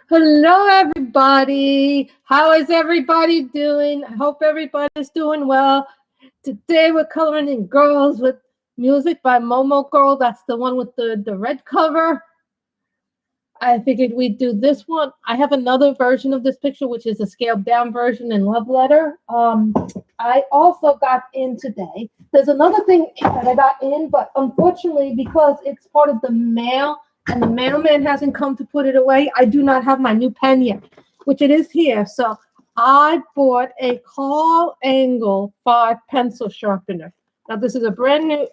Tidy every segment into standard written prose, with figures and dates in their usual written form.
Hello, everybody. How is everybody doing? I hope everybody's doing well. Today we're coloring in girls with music by Momo Girl. That's the one with the red cover. I figured we'd do this one. I have another version of this picture, which is a scaled down version in Love Letter. I also got in today. There's another thing that I got in, but unfortunately, because it's part of the mail and the mailman hasn't come to put it away, I do not have my new pen yet, which it is here. So I bought a Carl Angle 5 pencil sharpener. Now this is a brand new.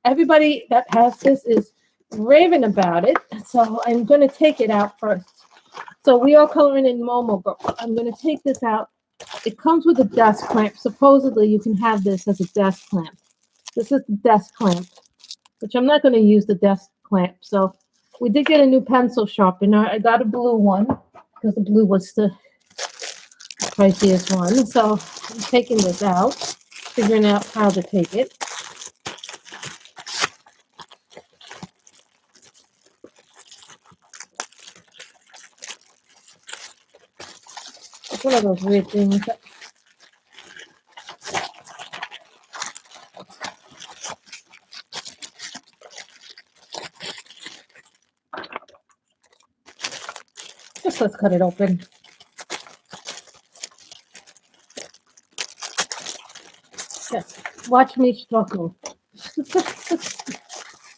Everybody that has this is raving about it. So I'm going to take it out first. So we are coloring in Momo, but I'm going to take this out. It comes with a desk clamp. Supposedly you can have this as a desk clamp. This is the desk clamp, which I'm not going to use the desk clamp. So we did get a new pencil sharpener. I got a blue one because the blue was the priciest one. So I'm taking this out, figuring out how to take it. It's one of those weird things. Just let's cut it open. Yes, watch me struggle.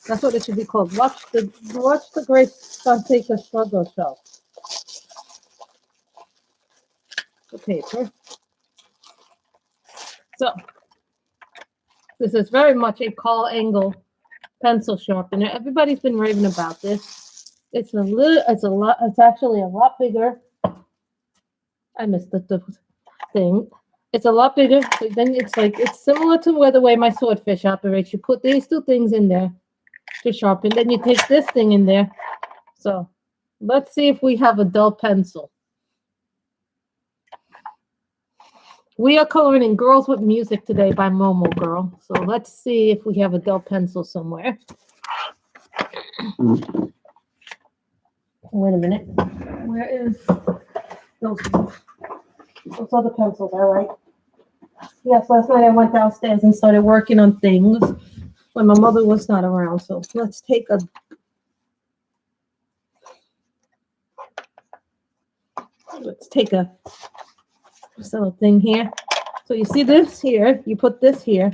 That's what it should be called. Watch the great Spontaneous Struggle show. The paper. So this is very much a Carl Angle pencil sharpener. Everybody's been raving about this. It's actually a lot bigger. I missed the thing. It's a lot bigger. So then it's similar to the way my swordfish operates. You put these two things in there to sharpen. Then you take this thing in there. So let's see if we have a dull pencil. We are coloring in Girls with Music today by Momo Girl. So let's see if we have a dull pencil somewhere. Wait a minute. Where is those other pencils? All right. Yes, last night I went downstairs and started working on things when my mother was not around. So let's take a this little thing here. So you see this here, you put this here.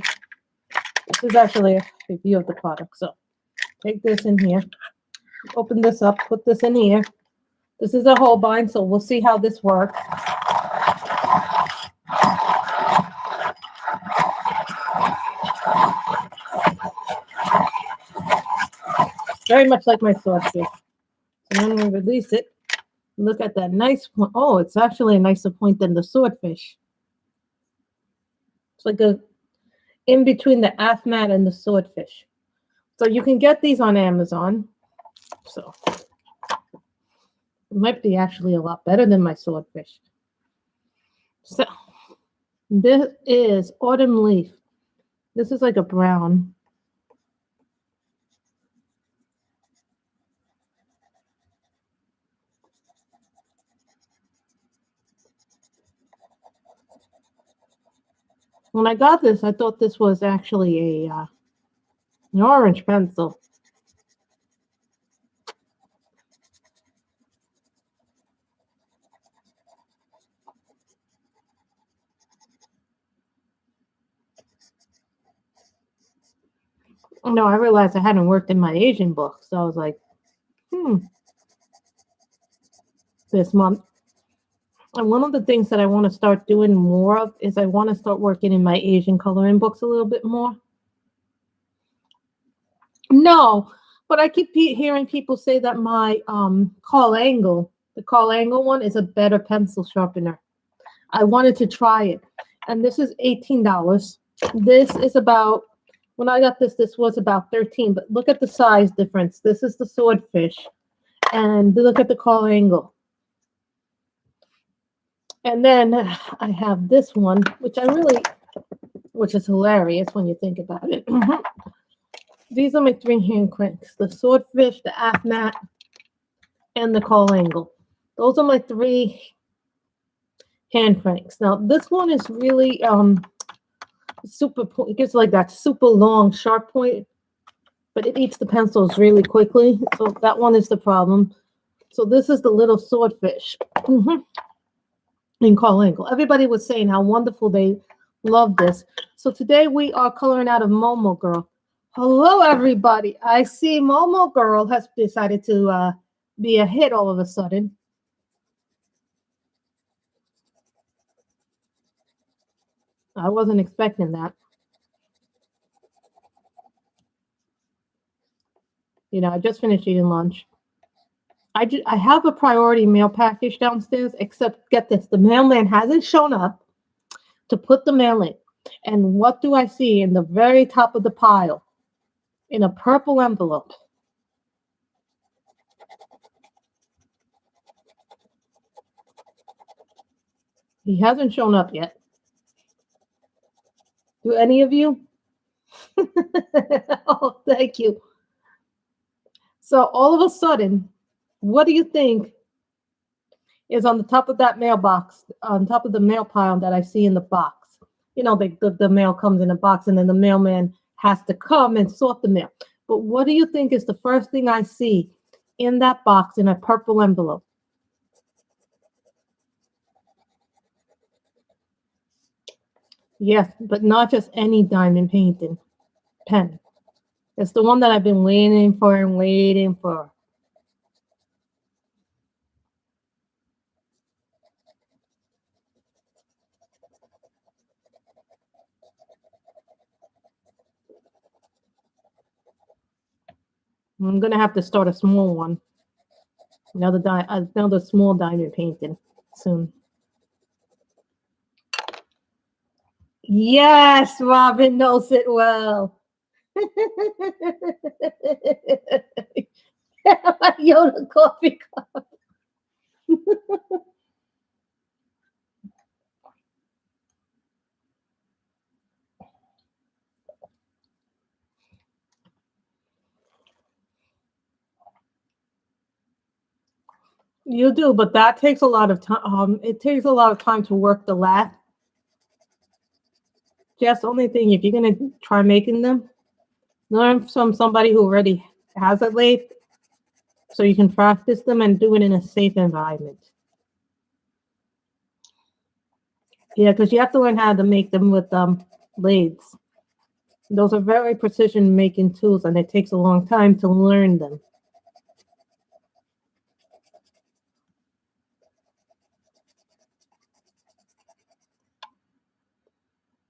This is actually a review of the product. So take this in here, open this up, put this in here. This is a Holbein, so we'll see how this works. Very much like my swordfish. So when we release it, look at that nice point. Oh, it's actually a nicer point than the swordfish. It's like a in between the AFMAT and the swordfish. So you can get these on Amazon. So it might be actually a lot better than my swordfish. So this is Autumn Leaf. This is like a brown. When I got this, I thought this was actually an orange pencil. No, I realized I hadn't worked in my Asian book, so I was like, this month. And one of the things that I want to start doing more of is I want to start working in my Asian coloring books a little bit more. No, but I keep hearing people say that my Carl Angle, the Carl Angle one, is a better pencil sharpener. I wanted to try it. And this is $18. This is about, when I got this, this was about $13. But look at the size difference. This is the swordfish. And look at the Carl Angle. And then I have this one, which is hilarious when you think about it. These are my 3 hand cranks, the swordfish, the AFMAT, and the Carl Angle. Those are my 3 hand cranks. Now this one is really super point. It gives like that super long sharp point, but it eats the pencils really quickly. So that one is the problem. So this is the little swordfish in Carl Angle. Everybody was saying how wonderful they love this. So today we are coloring out of Momo Girl. Hello, everybody. I see Momo Girl has decided to be a hit all of a sudden. I wasn't expecting that. You know, I just finished eating lunch. I have a priority mail package downstairs, except get this, the mailman hasn't shown up to put the mail in. And what do I see in the very top of the pile? In a purple envelope. He hasn't shown up yet. Do any of you? Oh, thank you. So all of a sudden, what do you think is on the top of that mailbox, on top of the mail pile that I see in the box? You know, the mail comes in a box and then the mailman has to come and sort the mail. But what do you think is the first thing I see in that box in a purple envelope? Yes, but not just any diamond painting pen. It's the one that I've been waiting for and waiting for. I'm gonna have to start a small one. Another small diamond painting soon. Yes, Robin knows it well. Yoda coffee cup. You do, but that takes a lot of time. It takes a lot of time to work the lathe. Just the only thing, if you're gonna try making them, learn from somebody who already has a lathe, so you can practice them and do it in a safe environment. Yeah, because you have to learn how to make them with lathes. Those are very precision making tools, and it takes a long time to learn them.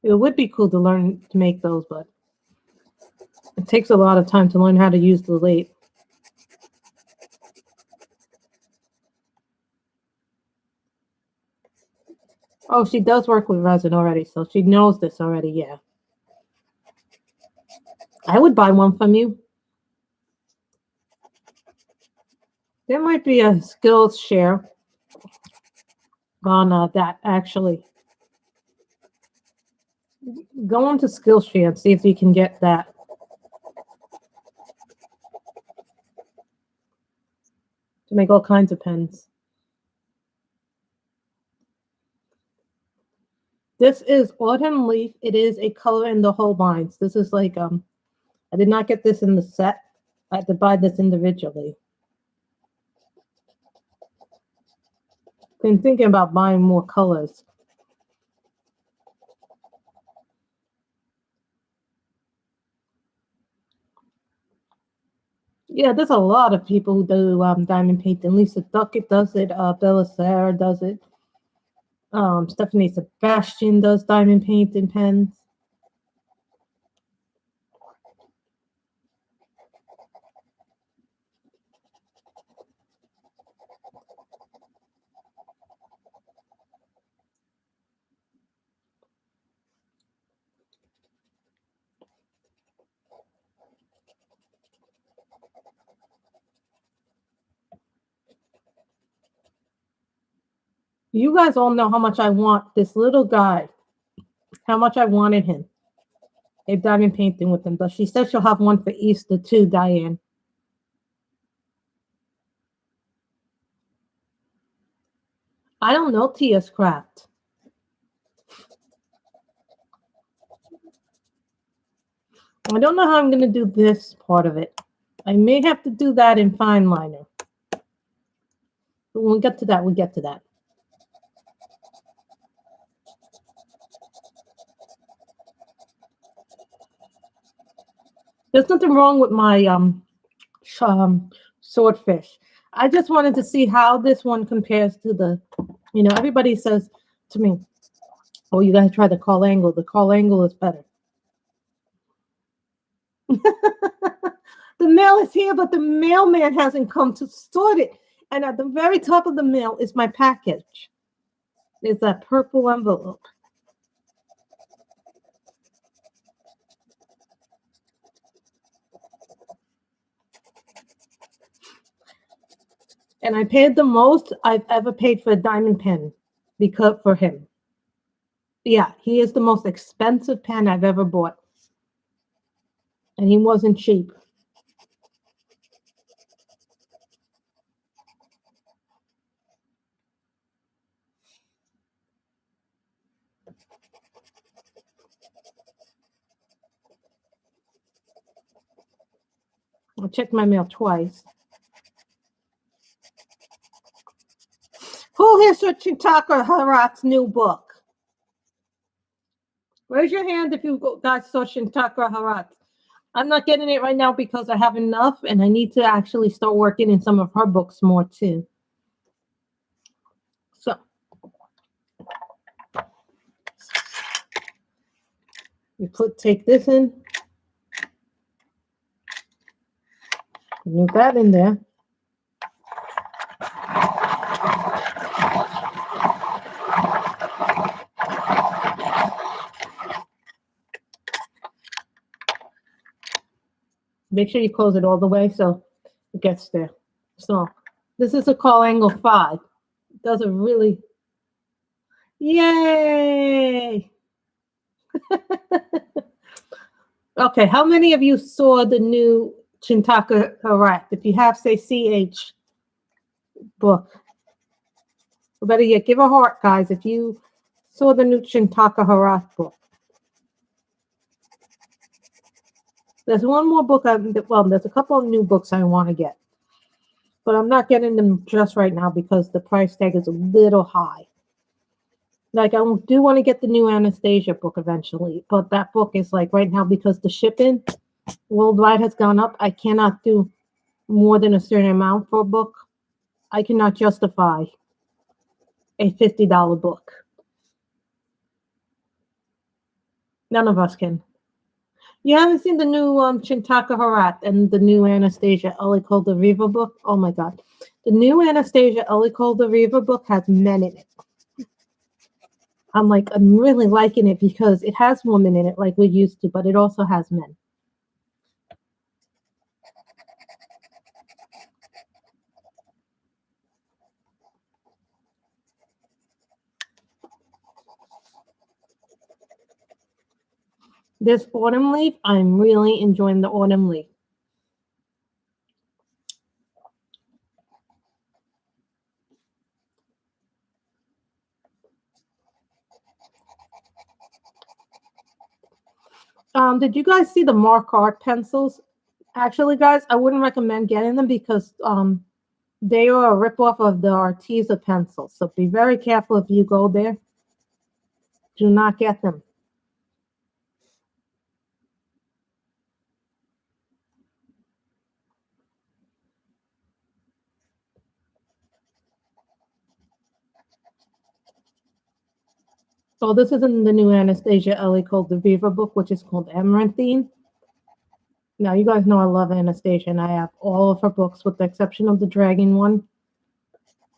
It would be cool to learn to make those, but it takes a lot of time to learn how to use the lathe. Oh, she does work with resin already, so she knows this already, yeah. I would buy one from you. There might be a skills share on that, actually. Go on to Skillshare and see if you can get that. To make all kinds of pens. This is Autumn Leaf. It is a color in the Holbeins. This is like, I did not get this in the set. I had to buy this individually. Been thinking about buying more colors. Yeah, there's a lot of people who do diamond painting. Lisa Duckett does it. Bella Sarah does it. Stephanie Sebastian does diamond painting pens. You guys all know how much I want this little guy. How much I wanted him. A diamond painting with him. But she said she'll have one for Easter too, Diane. I don't know Tia's craft. I don't know how I'm going to do this part of it. I may have to do that in fine liner. But when we get to that, we get to that. There's nothing wrong with my swordfish. I just wanted to see how this one compares to the, everybody says to me, oh, you guys try the call angle. The call angle is better. The mail is here, but the mailman hasn't come to sort it. And at the very top of the mail is my package. There's that purple envelope. And I paid the most I've ever paid for a diamond pen because for him. Yeah, he is the most expensive pen I've ever bought. And he wasn't cheap. I checked my mail twice. Who here saw Chintaka Harat's new book? Raise your hand if you guys saw Chintaka Harat. I'm not getting it right now because I have enough and I need to actually start working in some of her books more too. So you take this in. Move that in there. Make sure you close it all the way so it gets there. So this is a call angle 5. It does a really, yay! Okay, how many of you saw the new Chintaka Harat? If you have, say CH book. Or better yet, give a heart, guys, if you saw the new Chintaka Harat book. There's one more book. There's a couple of new books I want to get. But I'm not getting them just right now because the price tag is a little high. Like, I do want to get the new Anastasia book eventually. But that book is like right now because the shipping worldwide has gone up. I cannot do more than a certain amount for a book. I cannot justify a $50 book. None of us can. You haven't seen the new Chintaka Harat and the new Anastasia Elikol the Riva book? Oh my God. The new Anastasia Elikol the Riva book has men in it. I'm really liking it because it has women in it like we used to, but it also has men. This autumn leaf, I'm really enjoying the autumn leaf. Did you guys see the Mark Art pencils? Actually, guys, I wouldn't recommend getting them because they are a ripoff of the Arteza pencils. So be very careful if you go there. Do not get them. So this is in the new Anastasia Elikol the Viva book, which is called Amaranthine. Now, you guys know I love Anastasia, and I have all of her books with the exception of the dragon one.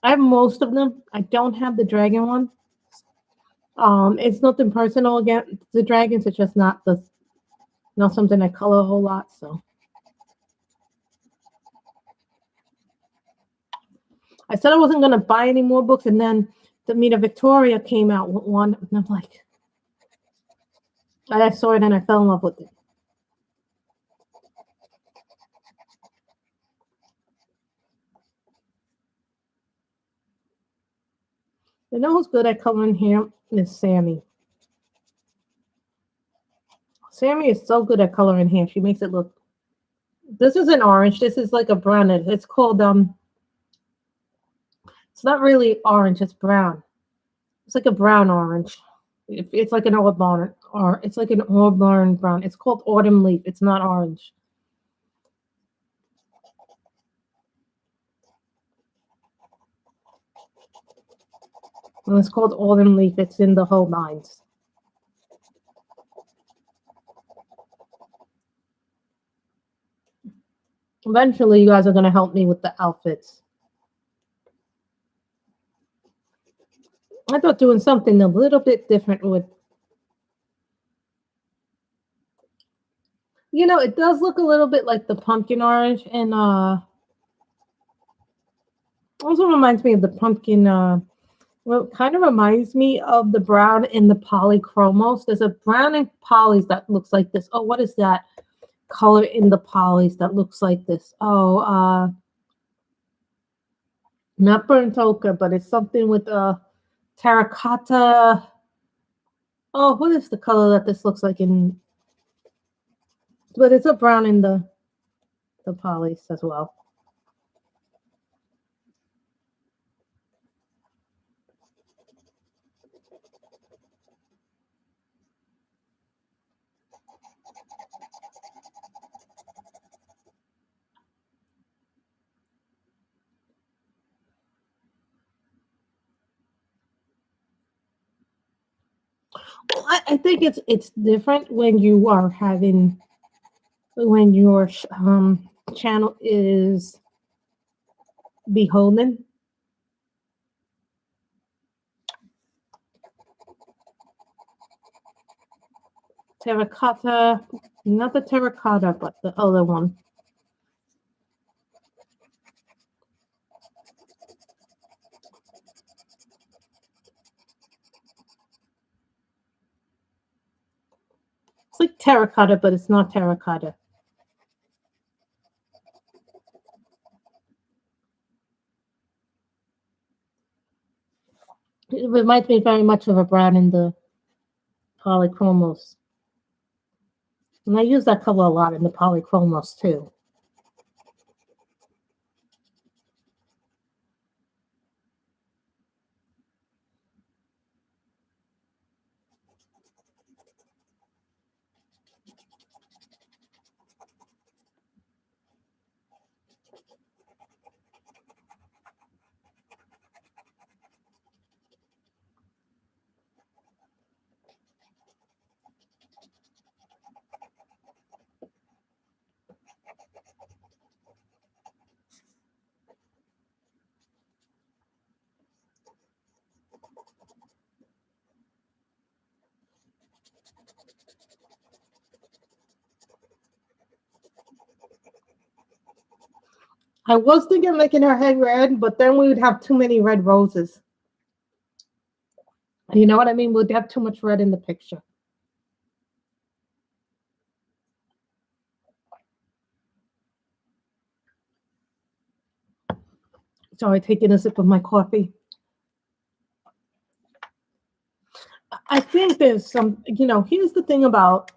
I have most of them. I don't have the dragon one. It's nothing personal against the dragons. It's just not something I color a whole lot. So I said I wasn't gonna buy any more books, and then the Mita Victoria came out with one, and I'm like, I saw it and I fell in love with it. You know who's good at coloring hair? Is Sammy. Sammy is so good at coloring hair. She makes it look. This isn't orange. This is like a brown. It's called It's not really orange. It's brown. It's like a brown orange. It's like an auburn, or it's like an auburn brown. It's called autumn leaf. It's not orange. And it's called autumn leaf. It's in the whole lines. Eventually, you guys are going to help me with the outfits. I thought doing something a little bit different would. You know, it does look a little bit like the pumpkin orange, and also reminds me of the pumpkin. Well, it kind of reminds me of the brown in the polychromos. There's a brown in polys that looks like this. Oh, what is that color in the polys that looks like this? Oh, not burnt ochre, but it's something with terracotta. Oh, what is the color that this looks like in? But it's a brown in the polys as well. Well, I think it's different when you are having when your channel is beholden. Terracotta, not the terracotta, but the other one. It's like terracotta, but it's not terracotta. It reminds me very much of a brown in the polychromos. And I use that color a lot in the polychromos too. I was thinking of making her head red, but then we would have too many red roses. You know what I mean? We'd have too much red in the picture. Sorry, taking a sip of my coffee. I think there's some, here's the thing about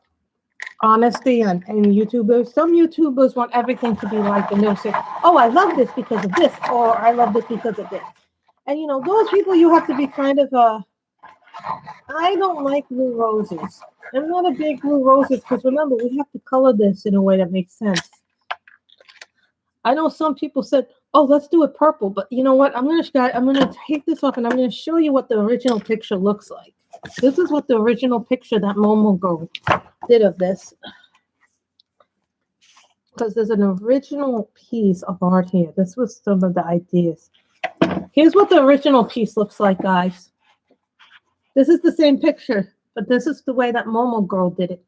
honesty and YouTubers. Some YouTubers want everything to be like, and they'll say, oh, I love this because of this, or I love this because of this. And, those people you have to be kind of, I don't like blue roses. I'm not a big blue roses because remember, we have to color this in a way that makes sense. I know some people said, oh, let's do it purple, but you know what? I'm gonna take this off and I'm gonna show you what the original picture looks like. This is what the original picture that Momo Go did of this. Because there's an original piece of art here. This was some of the ideas. Here's what the original piece looks like, guys. This is the same picture, but this is the way that Momo Girl did it.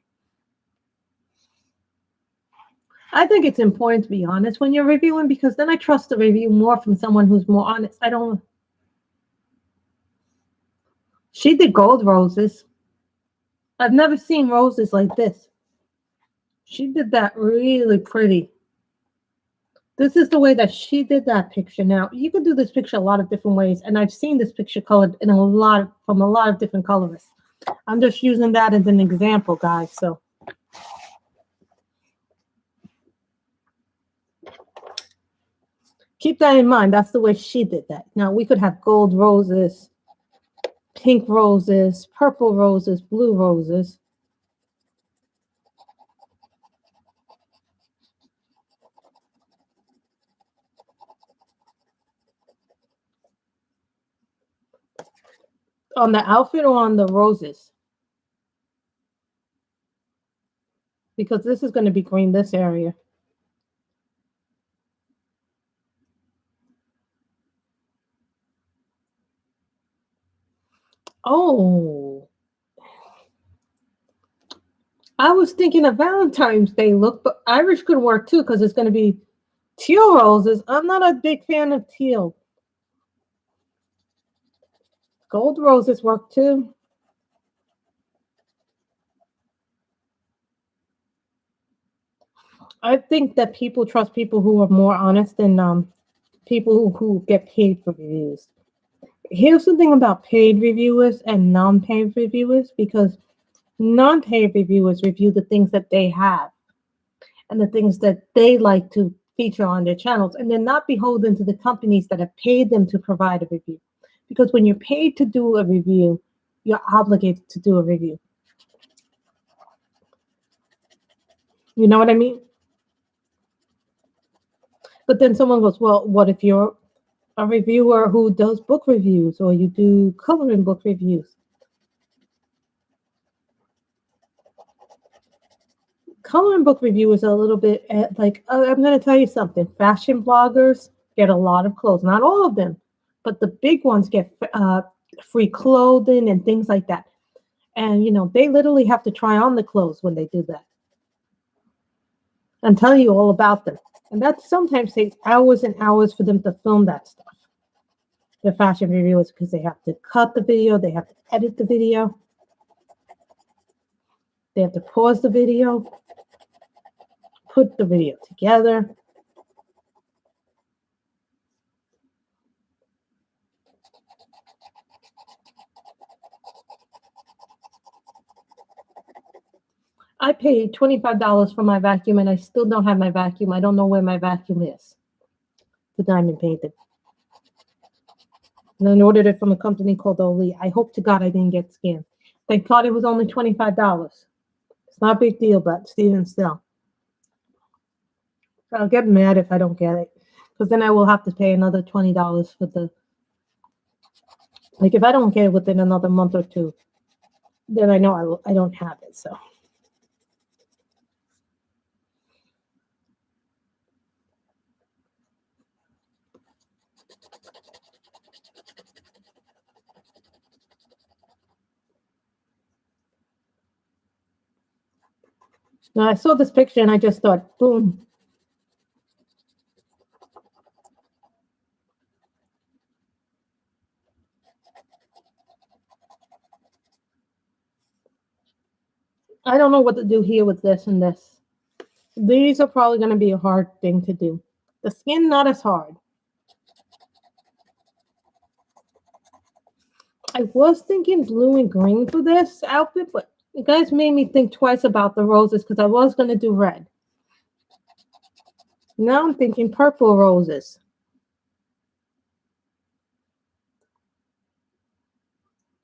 I think it's important to be honest when you're reviewing because then I trust the review more from someone who's more honest. She did gold roses. I've never seen roses like this. She did that really pretty. This is the way that she did that picture. Now, you can do this picture a lot of different ways, and I've seen this picture colored in from a lot of different colorists. I'm just using that as an example, guys. So keep that in mind. That's the way she did that. Now, we could have gold roses, pink roses, purple roses, blue roses. On the outfit or on the roses? Because this is going to be green, this area. Oh, I was thinking a Valentine's Day look, but Irish could work too because it's going to be teal roses. I'm not a big fan of teal. Gold roses work too. I think that people trust people who are more honest than people who get paid for reviews. Here's the thing about paid reviewers and non-paid reviewers, because non-paid reviewers review the things that they have and the things that they like to feature on their channels, and they're not beholden to the companies that have paid them to provide a review. Because when you're paid to do a review, you're obligated to do a review. You know what I mean? But then someone goes, well, what if you're a reviewer who does book reviews or you do coloring book reviews? Coloring book reviewers are a little bit like, I'm going to tell you something. Fashion bloggers get a lot of clothes. Not all of them, but the big ones get free clothing and things like that. And, you know, they literally have to try on the clothes when they do that and tell you all about them. And that sometimes takes hours and hours for them to film that stuff. The fashion reviewers, because they have to cut the video, they have to edit the video, they have to pause the video, put the video together. I paid $25 for my vacuum and I still don't have my vacuum. I don't know where my vacuum is. The diamond painted. And I ordered it from a company called Oli. I hope to God I didn't get scammed. Thank God it was only $25. It's not a big deal, but Steven still. I'll get mad if I don't get it. Because then I will have to pay another $20 for the... Like, if I don't get it within another month or two, then I know I don't have it, so... Now, I saw this picture and I just thought, boom. I don't know what to do here with this and this. These are probably going to be a hard thing to do. The skin, not as hard. I was thinking blue and green for this outfit, but you guys made me think twice about the roses because I was going to do red. Now I'm thinking purple roses.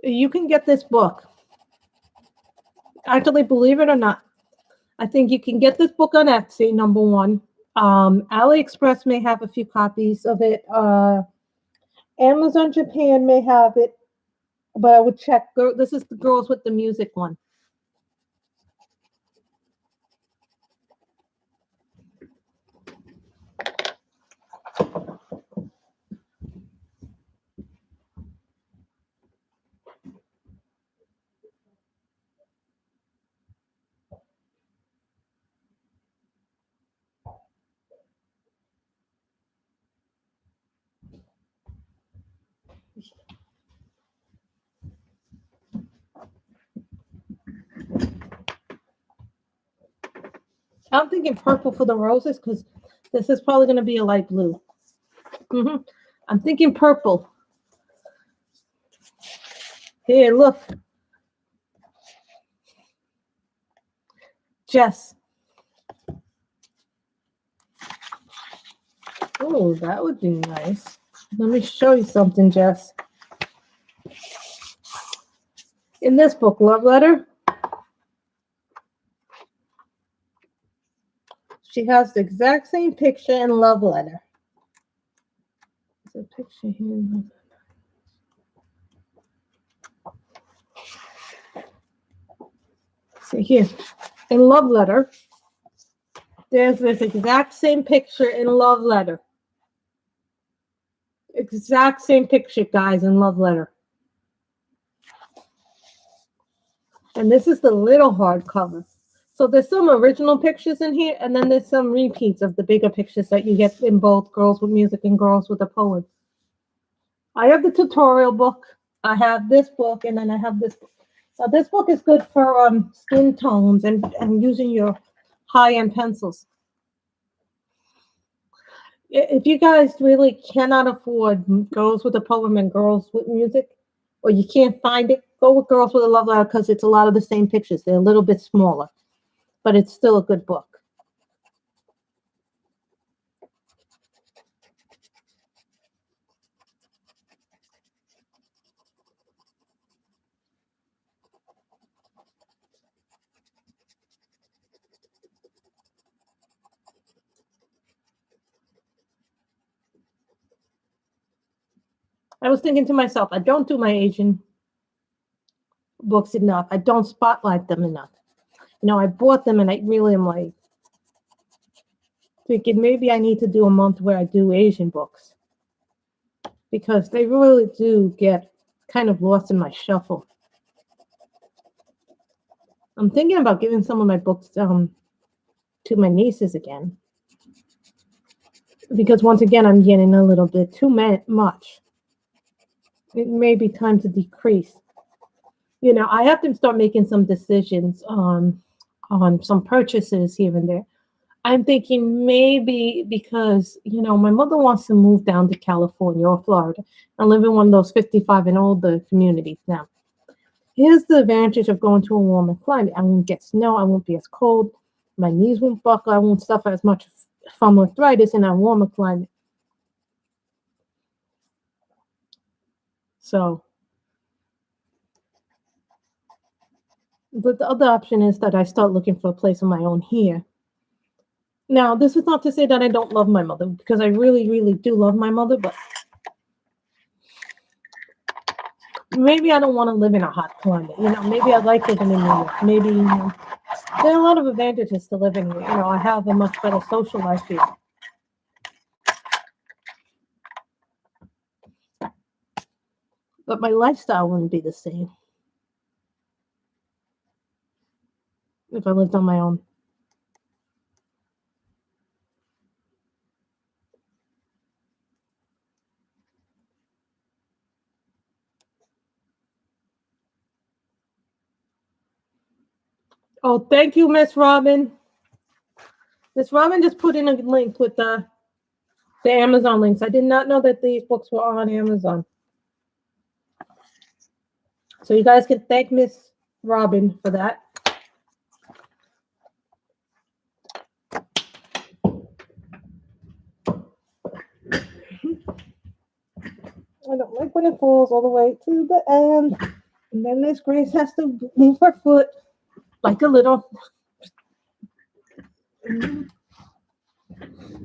You can get this book. Actually, believe it or not, I think you can get this book on Etsy, number one. AliExpress may have a few copies of it. Amazon Japan may have it, but I would check. This is the Girls with the Music one. I'm thinking purple for the roses because This is probably going to be a light blue. I'm thinking purple. Here, look. Jess. Oh, that would be nice. Let me show you something, Jess. In this book, Love Letter, she has the exact same picture in Love Letter. There's a picture here. See here, in Love Letter, there's this exact same picture in Love Letter. Exact same picture, guys, in Love Letter. And this is the little hardcover. So there's some original pictures in here, and then there's some repeats of the bigger pictures that you get in both Girls with Music and Girls with a Poem. I have the tutorial book. I have this book, and then I have this book. Now, this book is good for skin tones and using your high-end pencils. If you guys really cannot afford Girls with a Poem and Girls with Music, or you can't find it, go with Girls with a Love Letter because it's a lot of the same pictures. They're a little bit smaller, but it's still a good book. I was thinking to myself, I don't do my Asian books enough. I don't spotlight them enough. You know, I bought them and I really am like thinking maybe I need to do a month where I do Asian books because they really do get kind of lost in my shuffle. I'm thinking about giving some of my books to my nieces again because once again I'm getting a little bit too much. It may be time to decrease. You know, I have to start making some decisions on some purchases here and there. I'm thinking maybe because, you know, my mother wants to move down to California or Florida and live in one of those 55 and older communities now. Here's the advantage of going to a warmer climate. I won't get snow. I won't be as cold. My knees won't buckle. I won't suffer as much from arthritis in a warmer climate. So, but the other option is that I start looking for a place of my own here. Now, this is not to say that I don't love my mother, because I really, really do love my mother, but maybe I don't want to live in a hot climate. You know, maybe I like living in New York. Maybe, you know, there are a lot of advantages to living here. You know, I have a much better social life here. But my lifestyle wouldn't be the same if I lived on my own. Oh, thank you, Miss Robin. Miss Robin just put in a link with the Amazon links. I did not know that these books were on Amazon. So you guys can thank Miss Robin for that. I don't like when it falls all the way to the end. And then Miss Grace has to move her foot like a little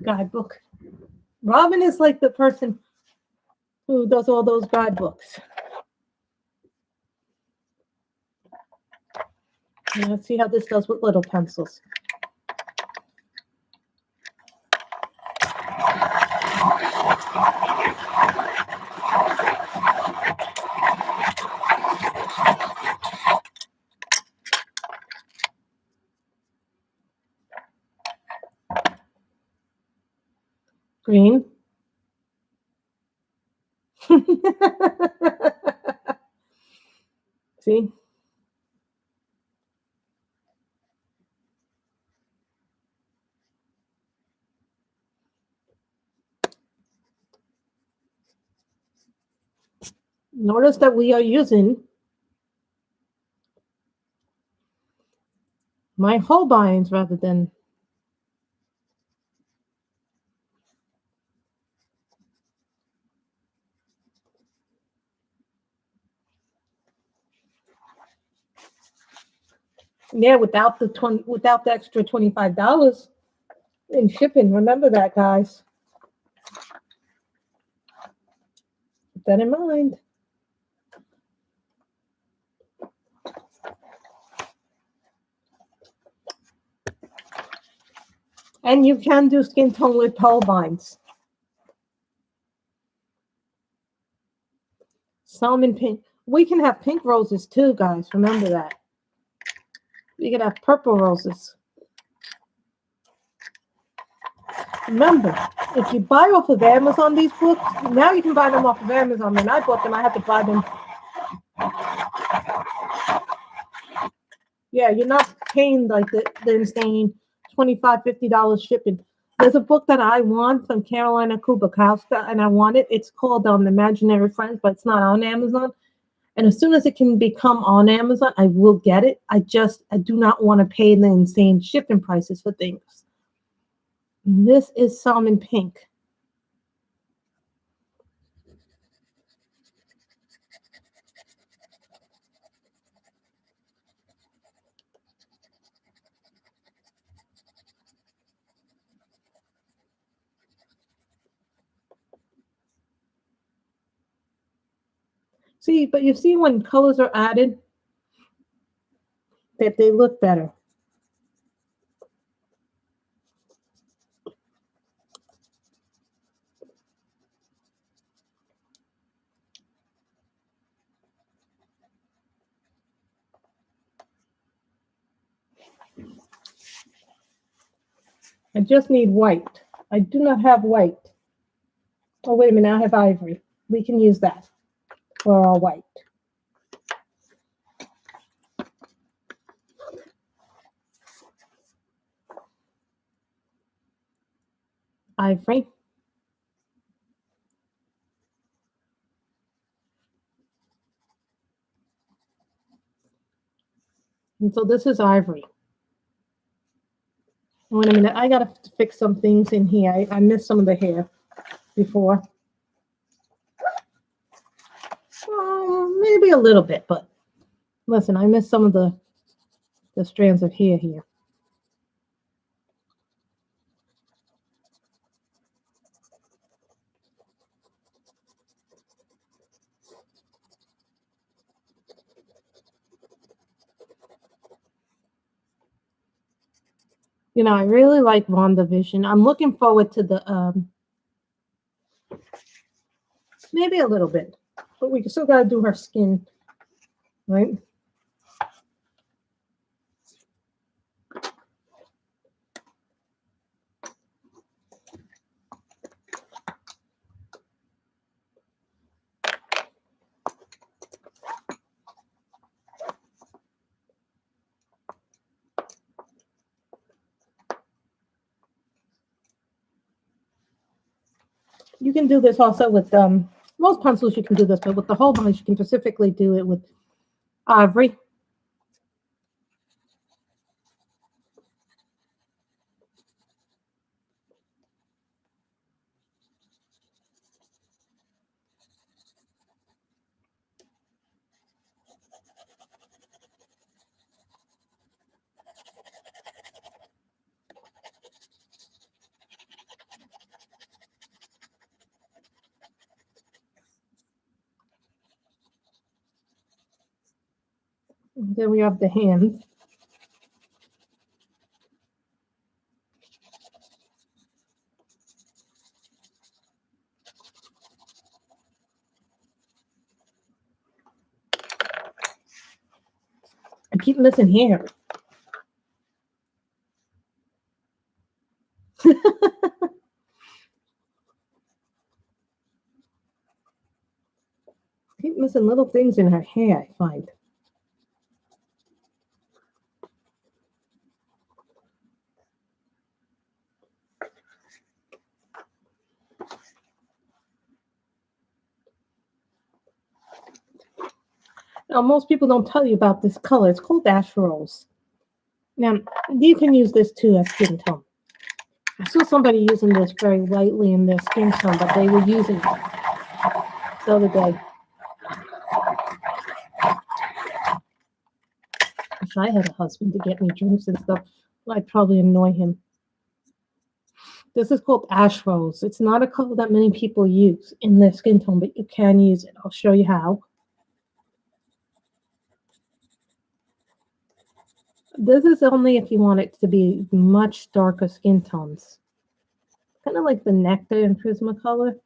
guidebook. Robin is like the person who does all those guidebooks. And let's see how this does with little pencils. Green. See? Notice that we are using my Holbeins rather than without the extra $25 in shipping. Remember that, guys. Keep that in mind. And you can do skin tone with Holbeins. Salmon pink. We can have pink roses too, guys. Remember that. We can have purple roses. Remember, if you buy off of Amazon these books, now you can buy them off of Amazon. When I bought them, I had to buy them. Yeah, you're not paying like the insane $25, $50 shipping. There's a book that I want from Carolina Kubakowska, and I want it. It's called Imaginary Friends, but it's not on Amazon. And as soon as it can become on Amazon, I will get it. I do not want to pay the insane shipping prices for things. This is salmon pink. See, but you see when colors are added, that they look better. I just need white. I do not have white. Oh, wait a minute, I have ivory. We can use that for our white. Ivory. And so this is ivory. Wait a minute, I gotta fix some things in here. I missed some of the hair before. Maybe a little bit, but listen, I missed some of the strands of hair here. You know, I really like WandaVision. I'm looking forward to the maybe a little bit, but we still gotta do her skin, right? You can do this also with most pencils. You can do this, but with the Holbeins, you can specifically do it with ivory. Then we have the hands. I keep missing hair. Keep missing little things in her hair, I find. Now, most people don't tell you about this color. It's called ash rose. Now, you can use this too as skin tone. I saw somebody using this very lightly in their skin tone, but they were using it the other day. If I had a husband to get me drinks and stuff, I'd probably annoy him. This is called ash rose. It's not a color that many people use in their skin tone, but you can use it. I'll show you how. This is only if you want it to be much darker skin tones. Kind of like the nectar and Prismacolor.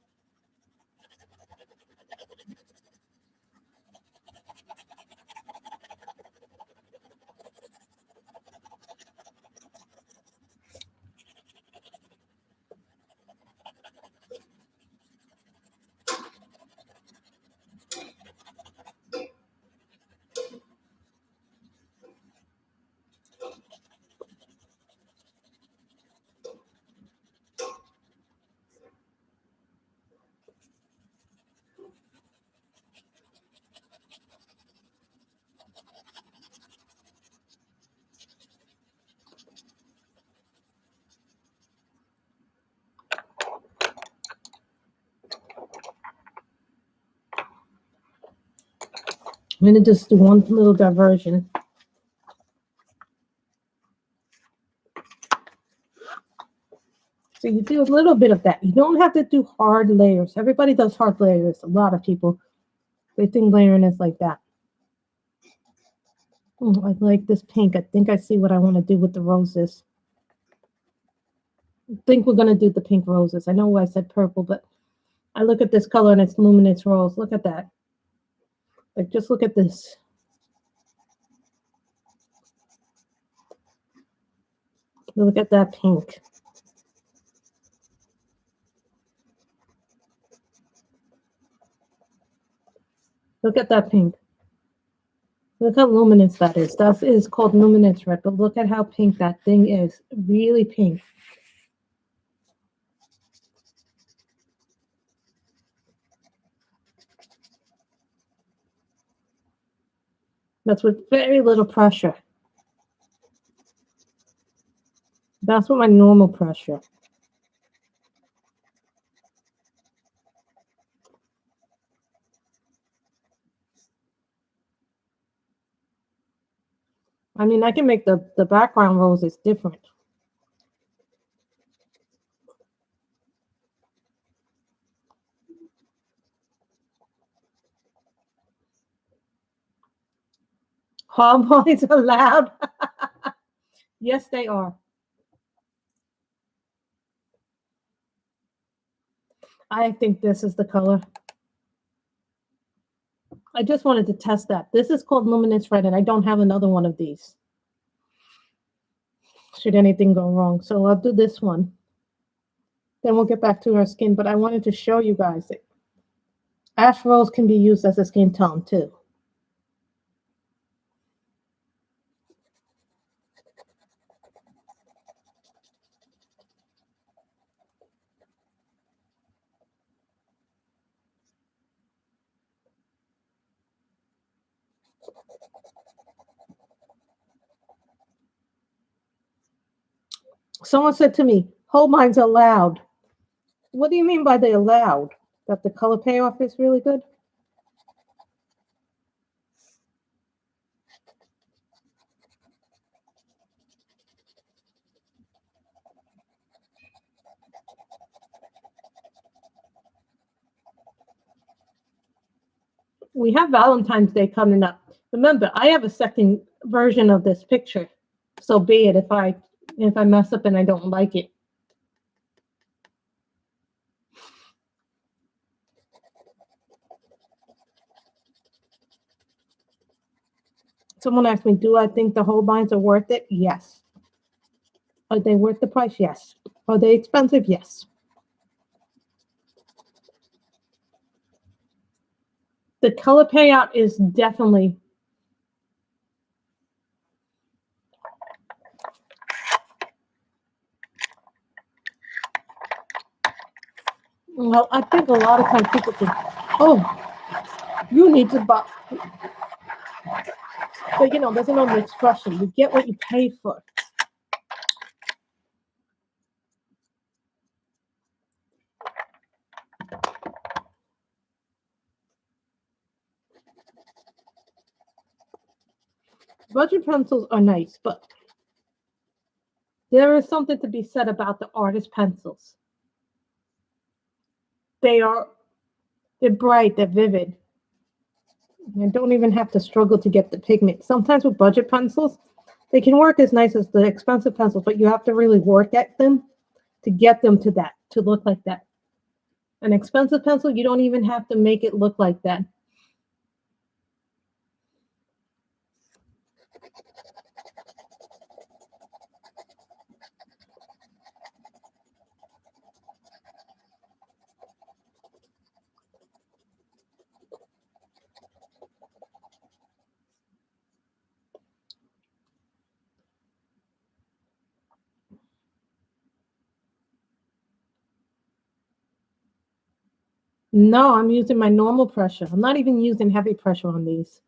I'm going to just do one little diversion. So you do a little bit of that. You don't have to do hard layers. Everybody does hard layers. A lot of people, they think layering is like that. I like this pink. I think I see what I want to do with the roses. I think we're going to do the pink roses. I know I said purple, but I look at this color and it's luminous rose. Look at that. Like, just look at this. Look at that pink. Look at that pink. Look how luminous that is. That is called luminous red, but look at how pink that thing is. Really pink. That's with very little pressure. That's with my normal pressure. I mean, I can make the background roses different. Hormones allowed? Yes, they are. I think this is the color. I just wanted to test that. This is called luminous red, and I don't have another one of these. Should anything go wrong. So I'll do this one. Then we'll get back to our skin. But I wanted to show you guys that ash rose can be used as a skin tone too. Someone said to me, "Whole mine's allowed." What do you mean by the allowed? That the color payoff is really good? We have Valentine's Day coming up. Remember, I have a second version of this picture. So be it if I mess up and I don't like it. Someone asked me, do I think the Holbeins are worth it? Yes. Are they worth the price? Yes. Are they expensive? Yes. The color payout is definitely well, I think a lot of times people think, oh, you need to buy But you know, there's an old expression: you get what you pay for. Budget pencils are nice, but there is something to be said about the artist pencils. They are they're bright, they're vivid. I don't even have to struggle to get the pigment. Sometimes with budget pencils, they can work as nice as the expensive pencils, but you have to really work at them to get them to look like that. An expensive pencil, you don't even have to make it look like that. No, I'm using my normal pressure. I'm not even using heavy pressure on these.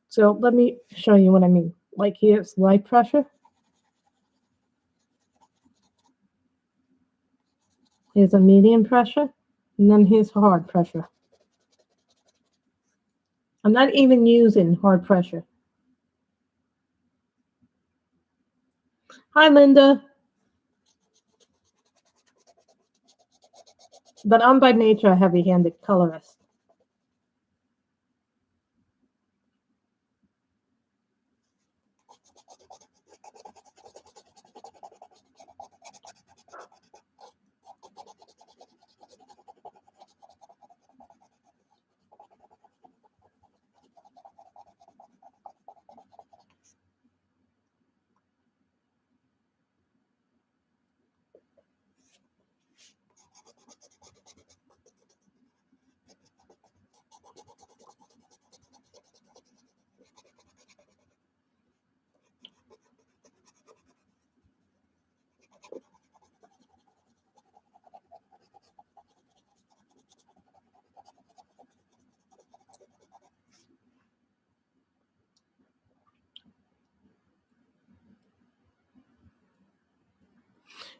So let me show you what I mean. Like here's light pressure. Here's a medium pressure. And then here's hard pressure. I'm not even using hard pressure. Hi, Linda. But I'm by nature a heavy-handed colorist.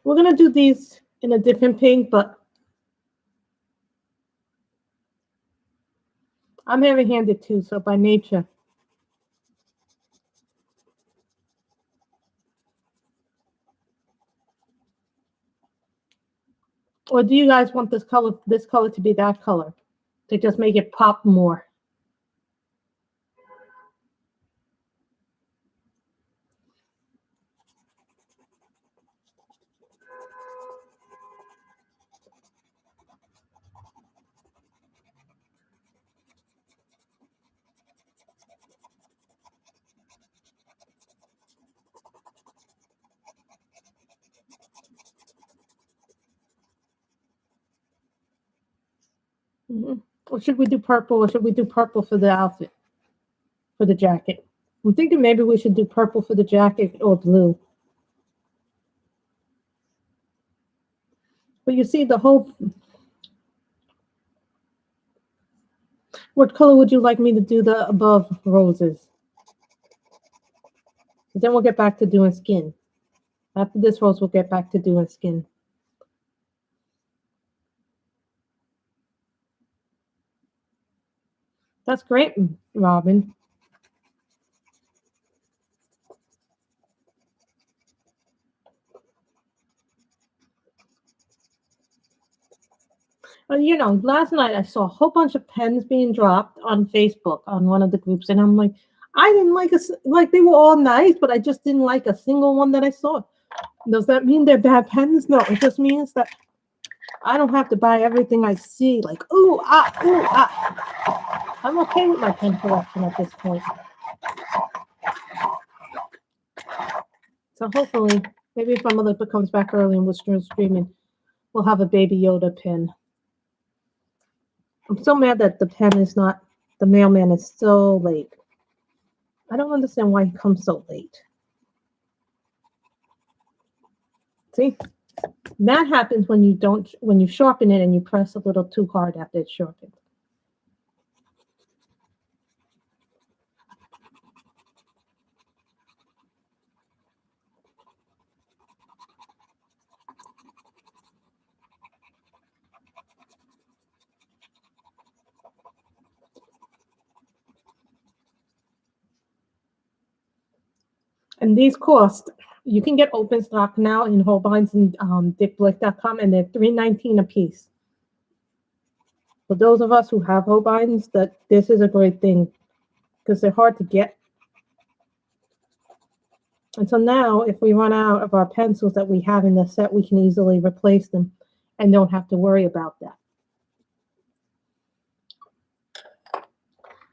We're going to do these in a different pink, but I'm heavy-handed too, so by nature. Or do you guys want this color to be that color? To just make it pop more? Mm-hmm. Or should we do purple? Or should we do purple for the outfit? For the jacket? I'm thinking maybe we should do purple for the jacket or blue. But you see the whole... What color would you like me to do the above roses? Then we'll get back to doing skin. After this rose, we'll get back to doing skin. That's great, Robin. You know, last night I saw a whole bunch of pens being dropped on Facebook on one of the groups, and I'm like, I didn't like they were all nice, but I just didn't like a single one that I saw. Does that mean they're bad pens? No, it just means that I don't have to buy everything I see. Like, ooh ah. I'm okay with my pen collection at this point. So hopefully, maybe if my mother comes back early and we're streaming, we'll have a Baby Yoda pen. I'm so mad that the mailman is so late. I don't understand why he comes so late. See, that happens when you sharpen it and you press a little too hard after it's sharpened. And these cost, you can get open stock now in Holbein's and dickblick.com, and they're $3.19 a piece. For those of us who have Holbein's, that this is a great thing because they're hard to get. And so now, if we run out of our pencils that we have in the set, we can easily replace them and don't have to worry about that.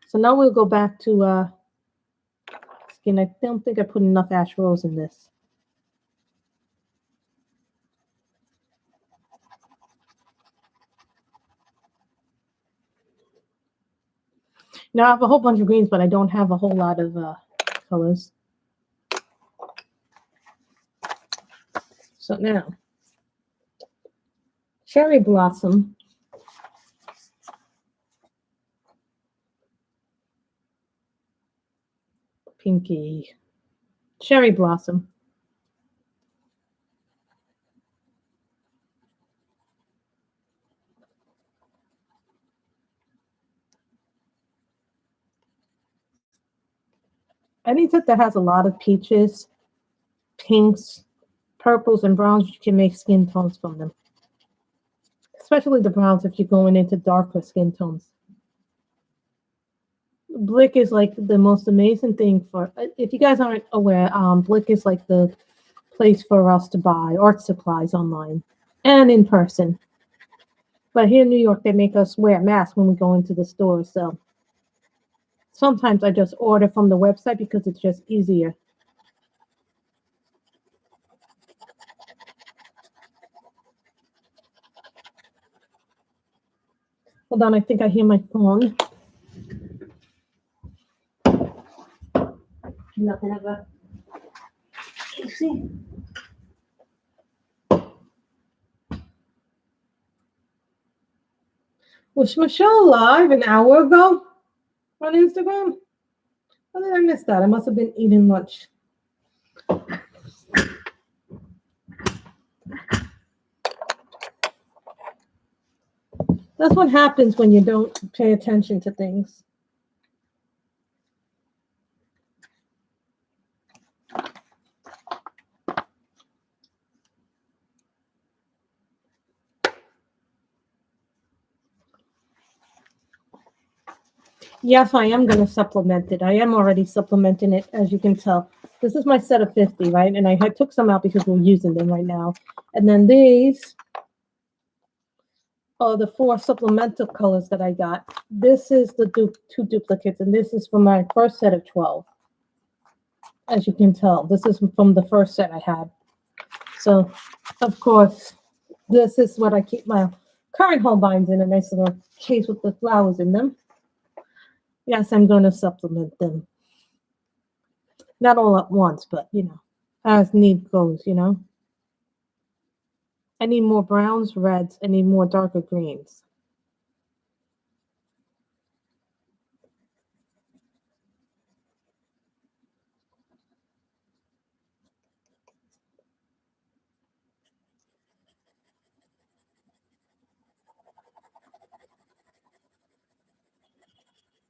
So now we'll go back to skin. I don't think I put enough ash rose in this. Now I have a whole bunch of greens, but I don't have a whole lot of colors. So now, cherry blossom. Pinky. Cherry blossom. Any set that has a lot of peaches, pinks, purples, and browns, you can make skin tones from them. Especially the browns if you're going into darker skin tones. Blick is like the most amazing thing for, if you guys aren't aware, Blick is like the place for us to buy art supplies online and in person. But here in New York, they make us wear masks when we go into the store. So sometimes I just order from the website because it's just easier. Hold on, I think I hear my phone. Nothing ever. See? Was Michelle live an hour ago on Instagram? How did I miss that? I must have been eating lunch. That's what happens when you don't pay attention to things. Yes, I am going to supplement it. I am already supplementing it, as you can tell. This is my set of 50, right? And I took some out because we're using them right now. And then these are the 4 supplemental colors that I got. This is the 2 duplicates, and this is from my first set of 12. As you can tell, this is from the first set I had. So, of course, this is what I keep my current Holbeins in, a nice little case with the flowers in them. Yes, I'm going to supplement them. Not all at once, but, as need goes, I need more browns, reds. I need more darker greens.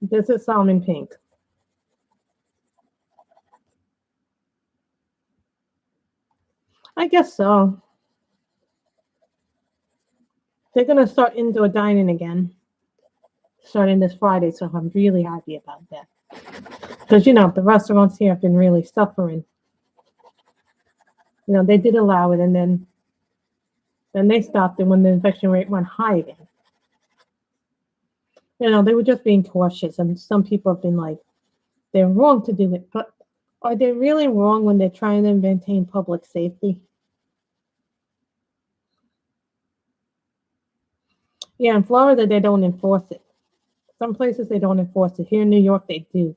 This is salmon pink. I guess so. They're going to start indoor dining again, starting this Friday, so I'm really happy about that. Because, the restaurants here have been really suffering. They did allow it, and then they stopped it when the infection rate went high again. They were just being cautious, and some people have been like, they're wrong to do it, but are they really wrong when they're trying to maintain public safety? Yeah, in Florida, they don't enforce it. Some places they don't enforce it. Here in New York, they do.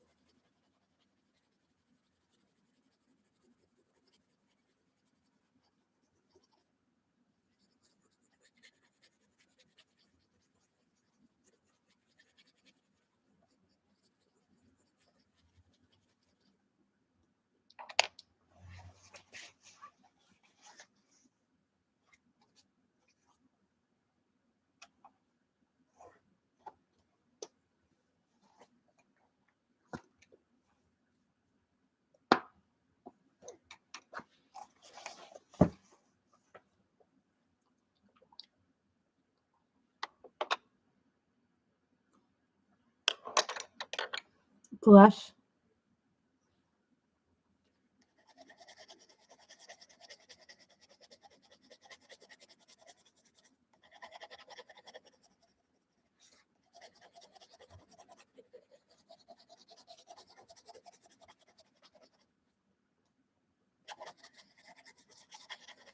flush.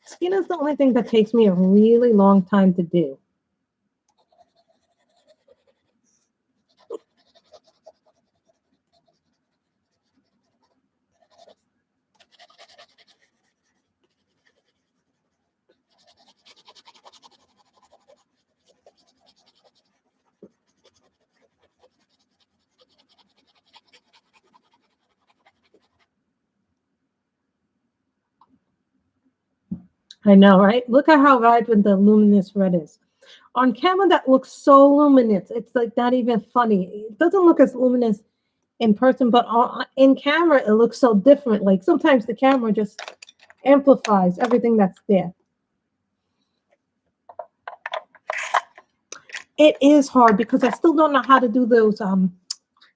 Skin is the only thing that takes me a really long time to do. I know, right? Look at how vibrant the luminous red is. On camera, that looks so luminous. It's like not even funny. It doesn't look as luminous in person, but in camera, it looks so different. Like sometimes the camera just amplifies everything that's there. It is hard because I still don't know how to do those.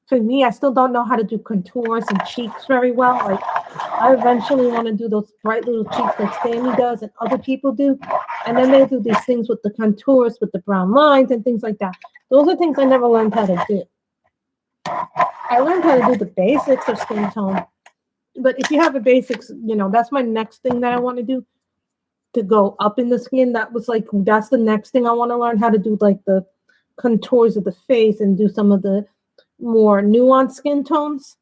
For me, I still don't know how to do contours and cheeks very well. Like I eventually want to do those bright little cheeks like Sammy does and other people do. And then they do these things with the contours, with the brown lines and things like that. Those are things I never learned how to do. I learned how to do the basics of skin tone. But if you have a basics, you know, that's my next thing that I want to do, to go up in the skin. That's the next thing I want to learn how to do, like the contours of the face and do some of the more nuanced skin tones.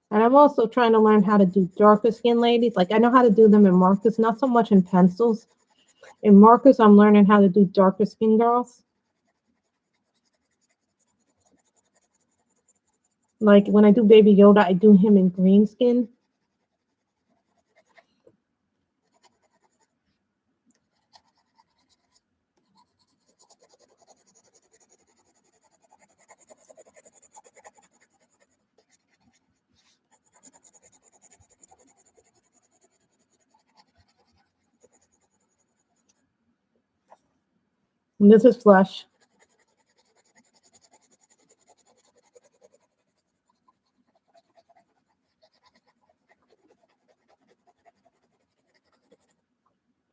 And I'm also trying to learn how to do darker skin ladies. Like I know how to do them in markers, not so much in pencils. In markers, I'm learning how to do darker skin girls. Like when I do Baby Yoda, I do him in green skin. And this is flush.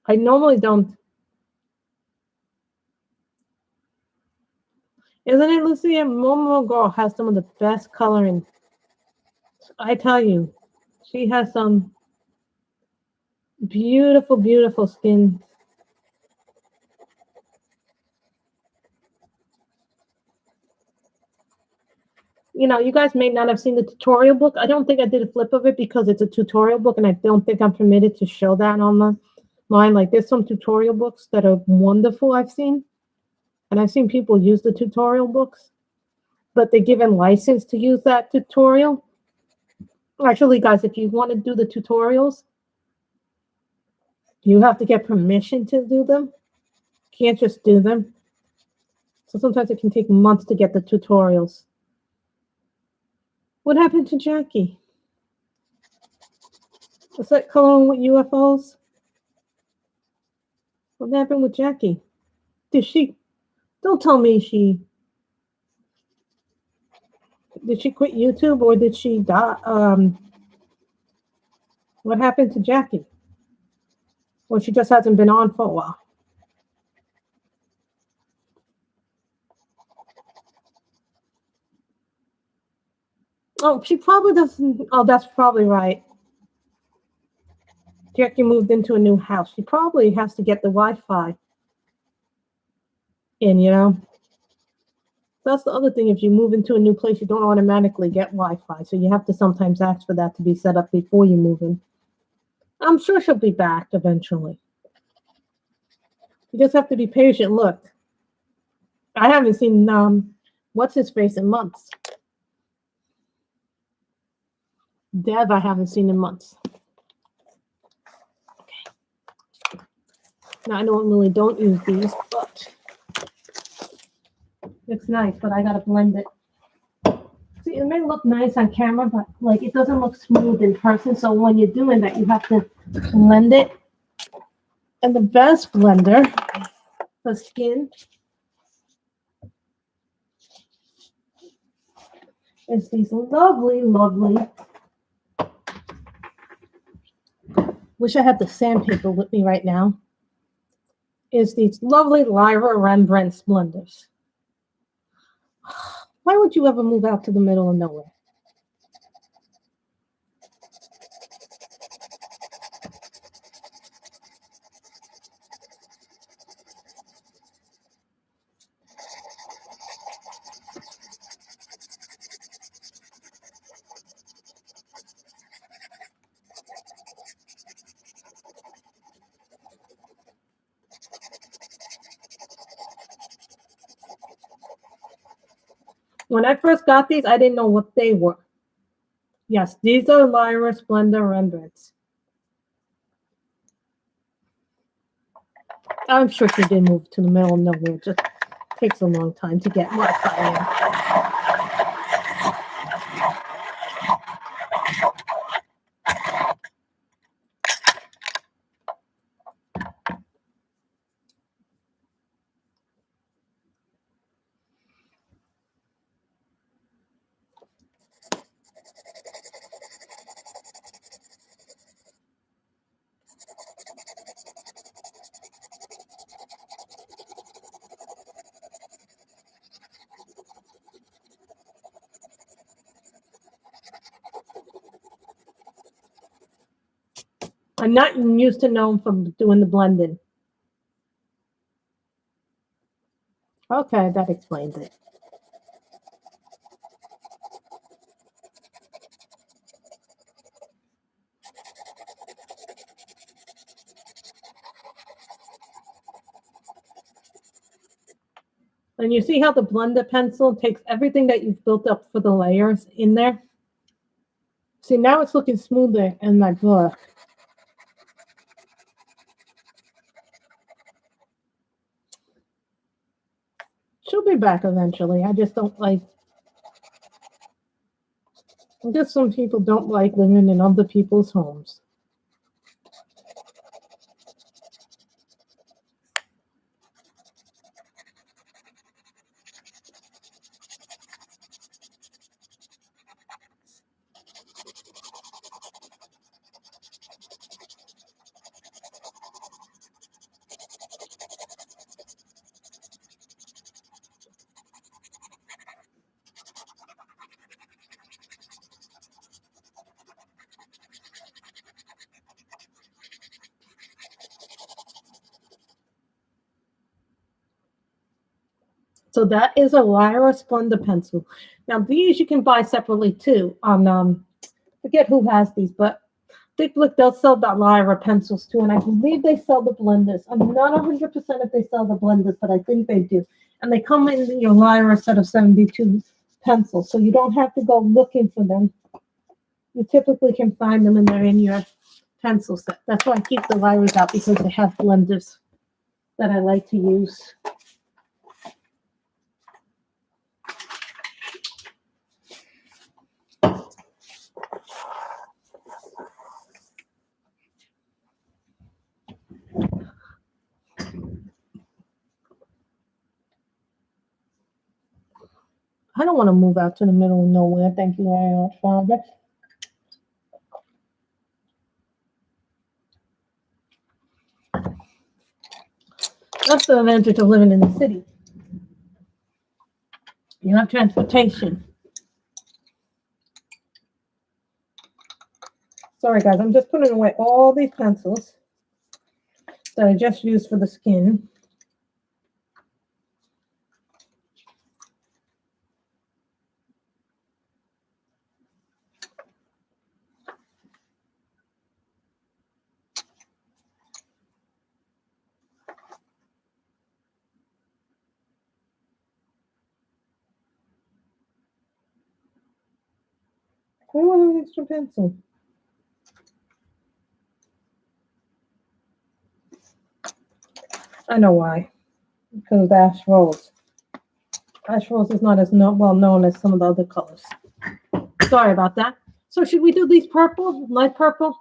I normally don't. Isn't it, Lucia? Momo Girl has some of the best coloring. I tell you, she has some beautiful, beautiful skin. You know, you guys may not have seen the tutorial book. I don't think I did a flip of it because it's a tutorial book, and I don't think I'm permitted to show that on the line. Like, there's some tutorial books that are wonderful I've seen, and I've seen people use the tutorial books, but they're given license to use that tutorial. Actually, guys, if you want to do the tutorials, you have to get permission to do them. You can't just do them. So sometimes it can take months to get the tutorials. What happened to Jackie? Was that coloring with UFOs? What happened with Jackie? Don't tell me did she quit YouTube or did she die? What happened to Jackie? Or she just hasn't been on for a while? Oh, she probably doesn't. Oh, that's probably right. Jackie moved into a new house. She probably has to get the Wi-Fi in, you know? That's the other thing. If you move into a new place, you don't automatically get Wi-Fi. So you have to sometimes ask for that to be set up before you move in. I'm sure she'll be back eventually. You just have to be patient. Look, I haven't seen what's his face in months. Dev, I haven't seen in months. Okay. Now I don't use these, but it's nice. But I gotta blend it. See, it may look nice on camera, but like it doesn't look smooth in person. So when you're doing that, you have to blend it. And the best blender for skin is these lovely, lovely. Wish I had the sandpaper with me right now. Is these lovely Lyra Rembrandt Splendors. Why would you ever move out to the middle of nowhere? When I first got these, I didn't know what they were. Yes, these are Lyra Splendor Rembrandts. I'm sure she did move to the middle of nowhere. It just takes a long time to get where I am. I'm not used to know from doing the blending. Okay, that explains it. And you see how the blender pencil takes everything that you've built up for the layers in there? See, now it's looking smoother in my brush. She'll be back eventually. I just don't like. I guess some people don't like living in other people's homes. So that is a Lyra Splendor pencil. Now these you can buy separately too. On forget who has these, but Big Blick does sell the Lyra pencils too, and I believe they sell the blenders. I'm not 100% if they sell the blenders, but I think they do. And they come in your Lyra set of 72 pencils, so you don't have to go looking for them. You typically can find them, and they're in your pencil set. That's why I keep the Lyras out, because they have blenders that I like to use. I don't want to move out to the middle of nowhere. Thank you very much, Father. That's the advantage of living in the city. You have transportation. Sorry, guys. I'm just putting away all these pencils that I just used for the skin. I want an extra pencil. I know why. Because of Ash Rose. Ash Rose is not as well known as some of the other colors. Sorry about that. So should we do these purple, light purple?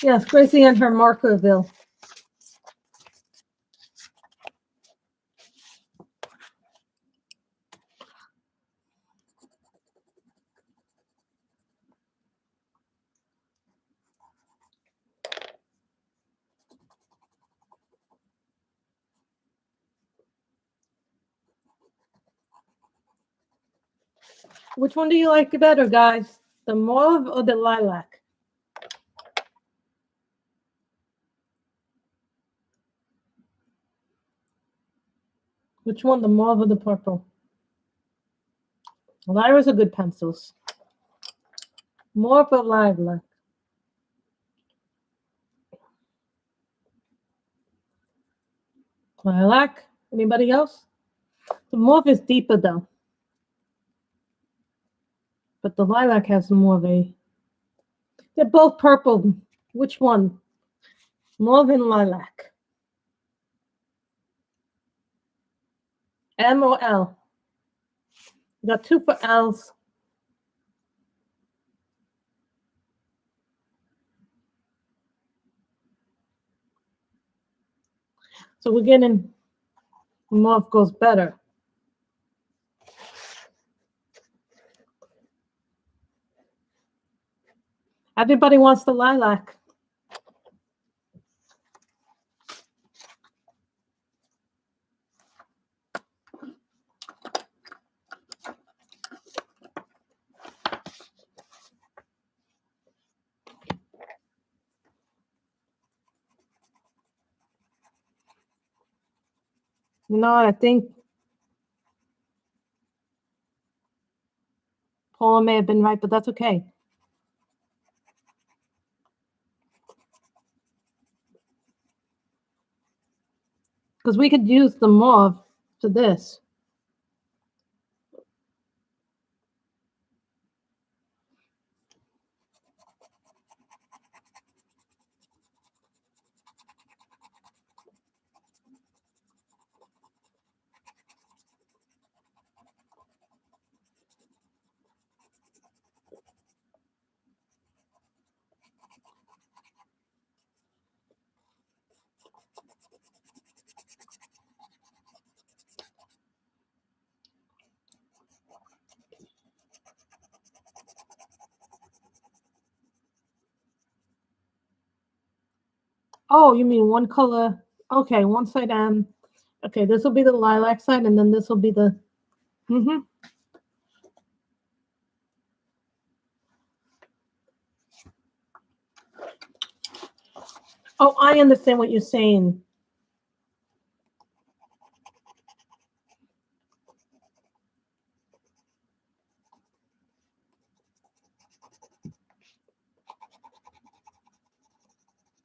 Yes, Gracie and her Markerville. Which one do you like better, guys? The mauve or the lilac? Which one, the mauve or the purple? Lyra's are good pencils. Mauve or lilac? Lilac? Anybody else? The mauve is deeper though. But the lilac has more of a... They're both purple. Which one? Mauve and lilac. M or L? We got 2 for L's. So we're getting mauve goes better. Everybody wants the lilac. You know what? I think Paula may have been right, but that's okay. Because we could use the mauve to this. Oh, you mean one color? Okay, one side M. Okay, this will be the lilac side, and then this will be the... Mm-hmm. Oh, I understand what you're saying.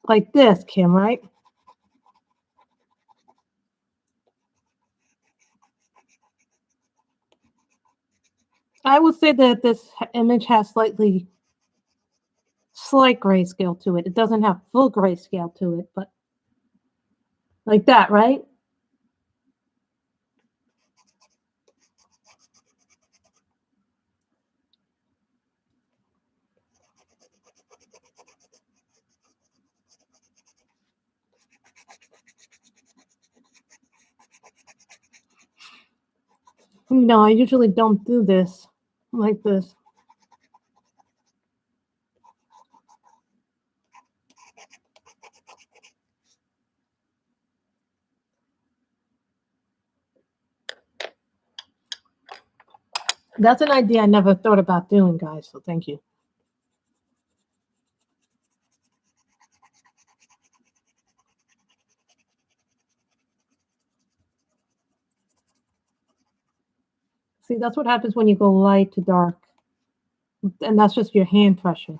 Like this, Kim, right? I would say that this image has slight grayscale to it. It doesn't have full grayscale to it, but like that, right? No, I usually don't do this like this. That's an idea I never thought about doing, guys, so thank you. See, that's what happens when you go light to dark. And that's just your hand pressure.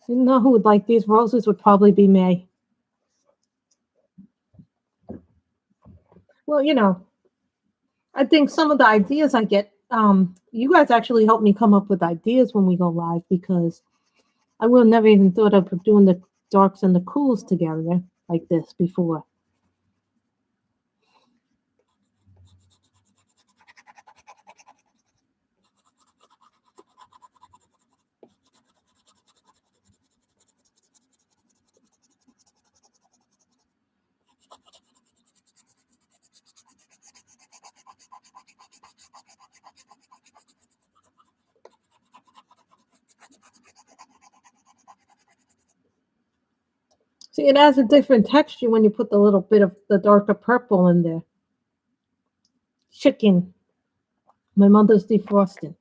You know who would like these roses would probably be May. Well, you know, I think some of the ideas I get, you guys actually help me come up with ideas when we go live, because I would have never even thought of doing the darks and the cools together like this before. See, it has a different texture when you put the little bit of the darker purple in there. Chicken. My mother's defrosting.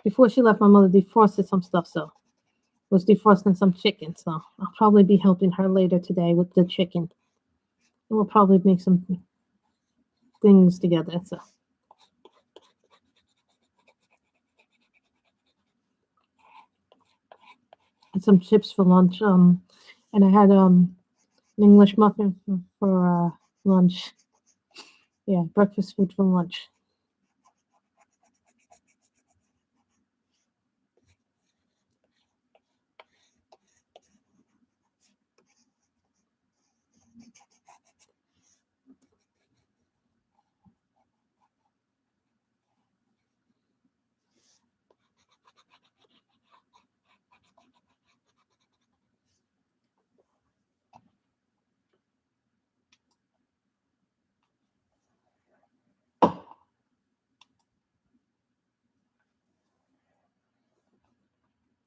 Before she left, my mother defrosted some stuff, so was defrosting some chicken. So I'll probably be helping her later today with the chicken. And we'll probably make some things together. So and some chips for lunch. And I had an English muffin for lunch. Yeah, breakfast food for lunch.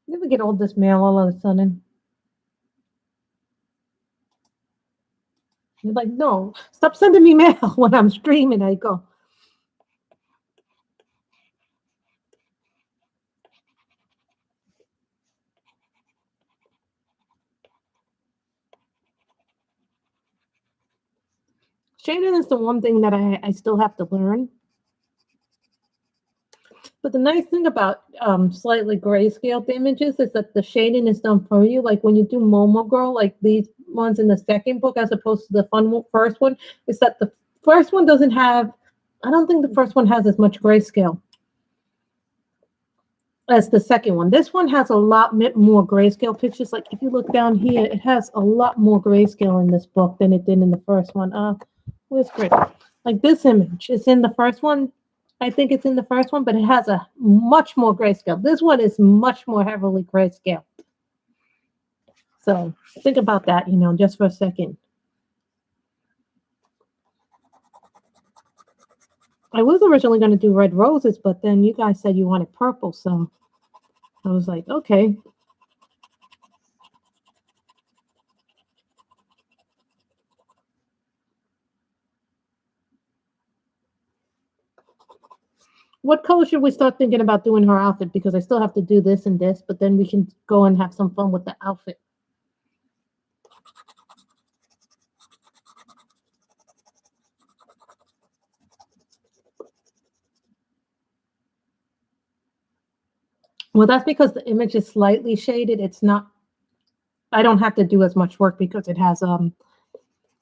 You ever get all this mail all of a sudden? You're like, no, stop sending me mail when I'm streaming. I go, shading is the one thing that I still have to learn. But the nice thing about slightly grayscale images is that the shading is done for you. Like when you do Momo Girl, like these ones in the second book, as opposed to the first one, is that the first one doesn't have. I don't think the first one has as much grayscale as the second one. This one has a lot more grayscale pictures. Like if you look down here, it has a lot more grayscale in this book than it did in the first one. Where's grid? Like this image is in the first one. I think it's in the first one, but it has a much more grayscale. This one is much more heavily grayscale. So think about that, just for a second. I was originally going to do red roses, but then you guys said you wanted purple, so I was like, okay. What color should we start thinking about doing her outfit? Because I still have to do this and this, but then we can go and have some fun with the outfit. Well, that's because the image is slightly shaded. It's not, I don't have to do as much work because it has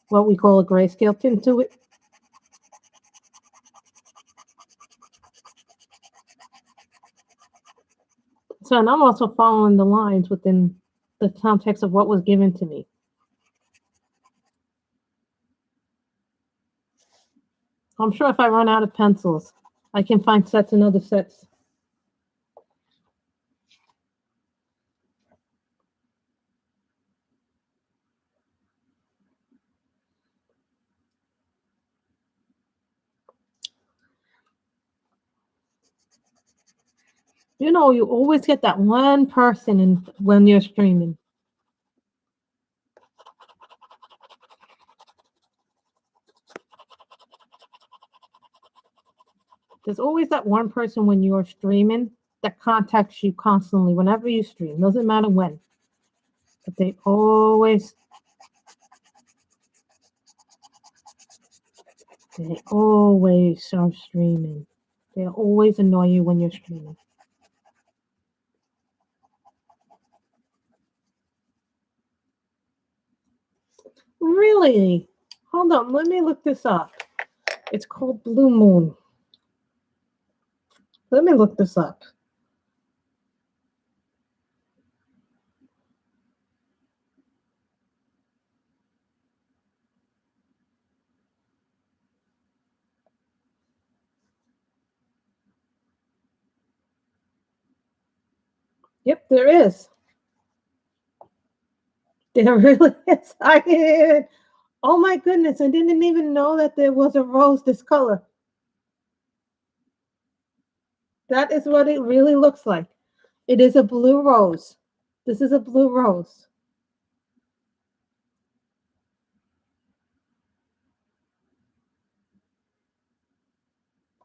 what we call a grayscale tint to it. So, and I'm also following the lines within the context of what was given to me. I'm sure if I run out of pencils, I can find sets and other sets. You always get that one person when you're streaming. There's always that one person when you're streaming that contacts you constantly whenever you stream. Doesn't matter when. But they always are streaming. They always annoy you when you're streaming. Really? Hold on, let me look this up. It's called Blue Moon. Let me look this up. Yep, there is. There really is. Oh my goodness, I didn't even know that there was a rose this color. That is what it really looks like. It is a blue rose. This is a blue rose.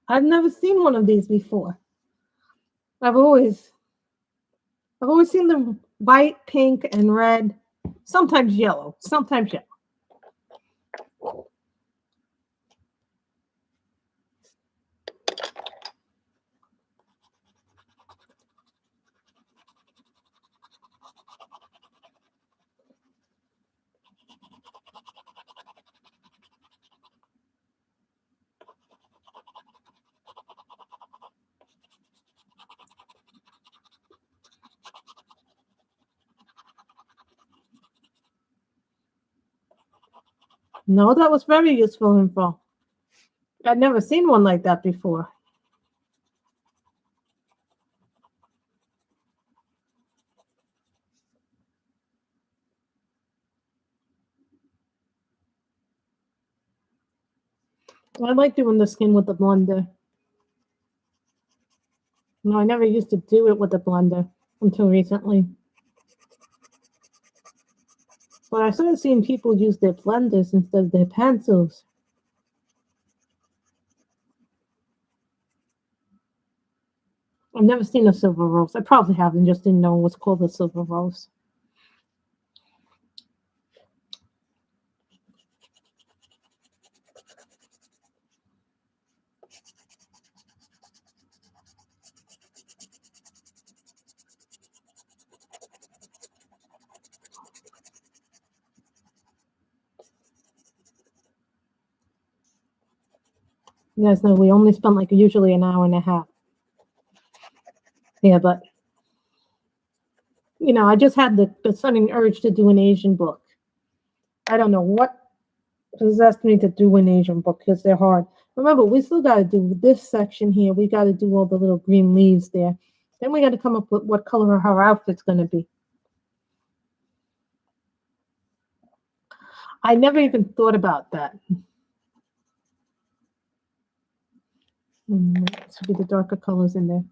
I've never seen one of these before. I've always seen them white, pink, and red. Sometimes yellow. Sometimes yellow. No, that was very useful info. I'd never seen one like that before. I like doing the skin with the blender. No, I never used to do it with the blender until recently. But I started seeing people use their blenders instead of their pencils. I've never seen a silver rose. I probably haven't, just didn't know what's called a silver rose. You guys know we only spend like usually an hour and a half. Yeah, but I just had the sudden urge to do an Asian book. I don't know what possessed me to do an Asian book because they're hard. Remember, we still got to do this section here. We got to do all the little green leaves there. Then we got to come up with what color her outfit's going to be. I never even thought about that. This would be the darker colors in there.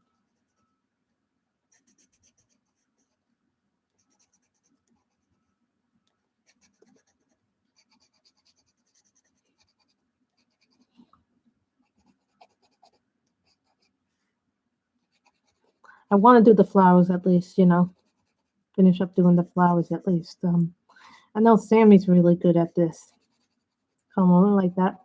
I want to do the flowers at least, finish up doing the flowers at least. I know Sammy's really good at this. Come on, like that.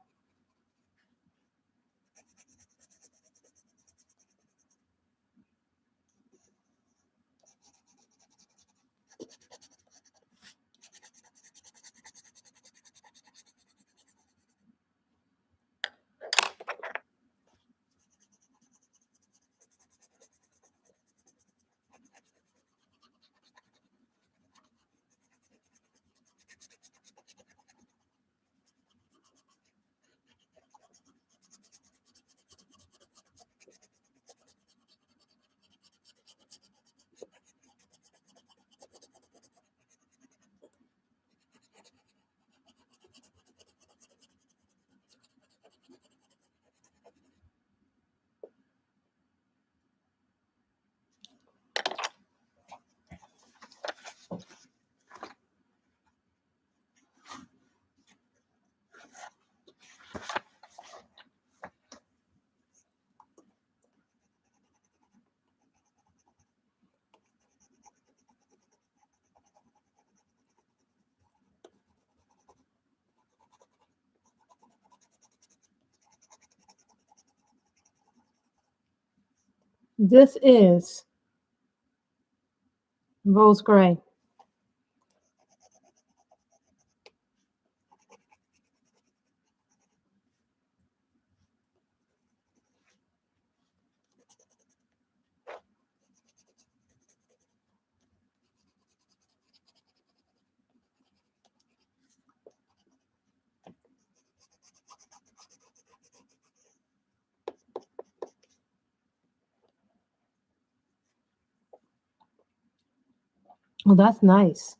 This is rose gray. Oh, that's nice.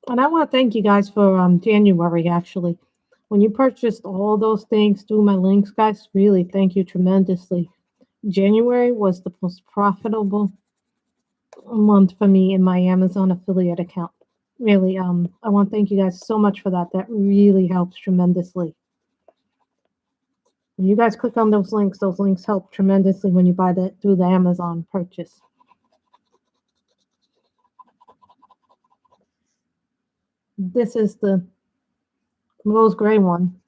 And I want to thank you guys for January, actually. When you purchased all those things through my links, guys, really thank you tremendously. January was the most profitable a month for me in my Amazon affiliate account. Really, I want to thank you guys so much for that. That really helps tremendously. When you guys click on those links help tremendously when you buy that through the Amazon purchase. This is the rose gray one.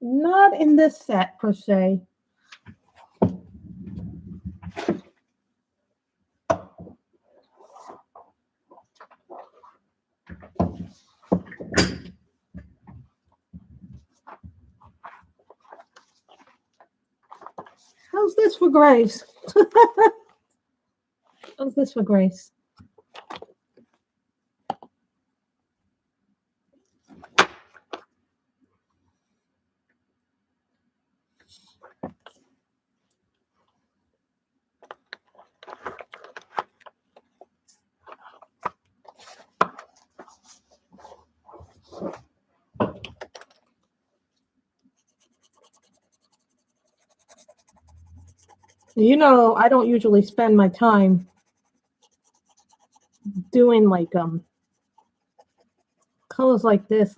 Not in this set per se. How's this for Grace? How's this for Grace? You know, I don't usually spend my time doing like colors like this.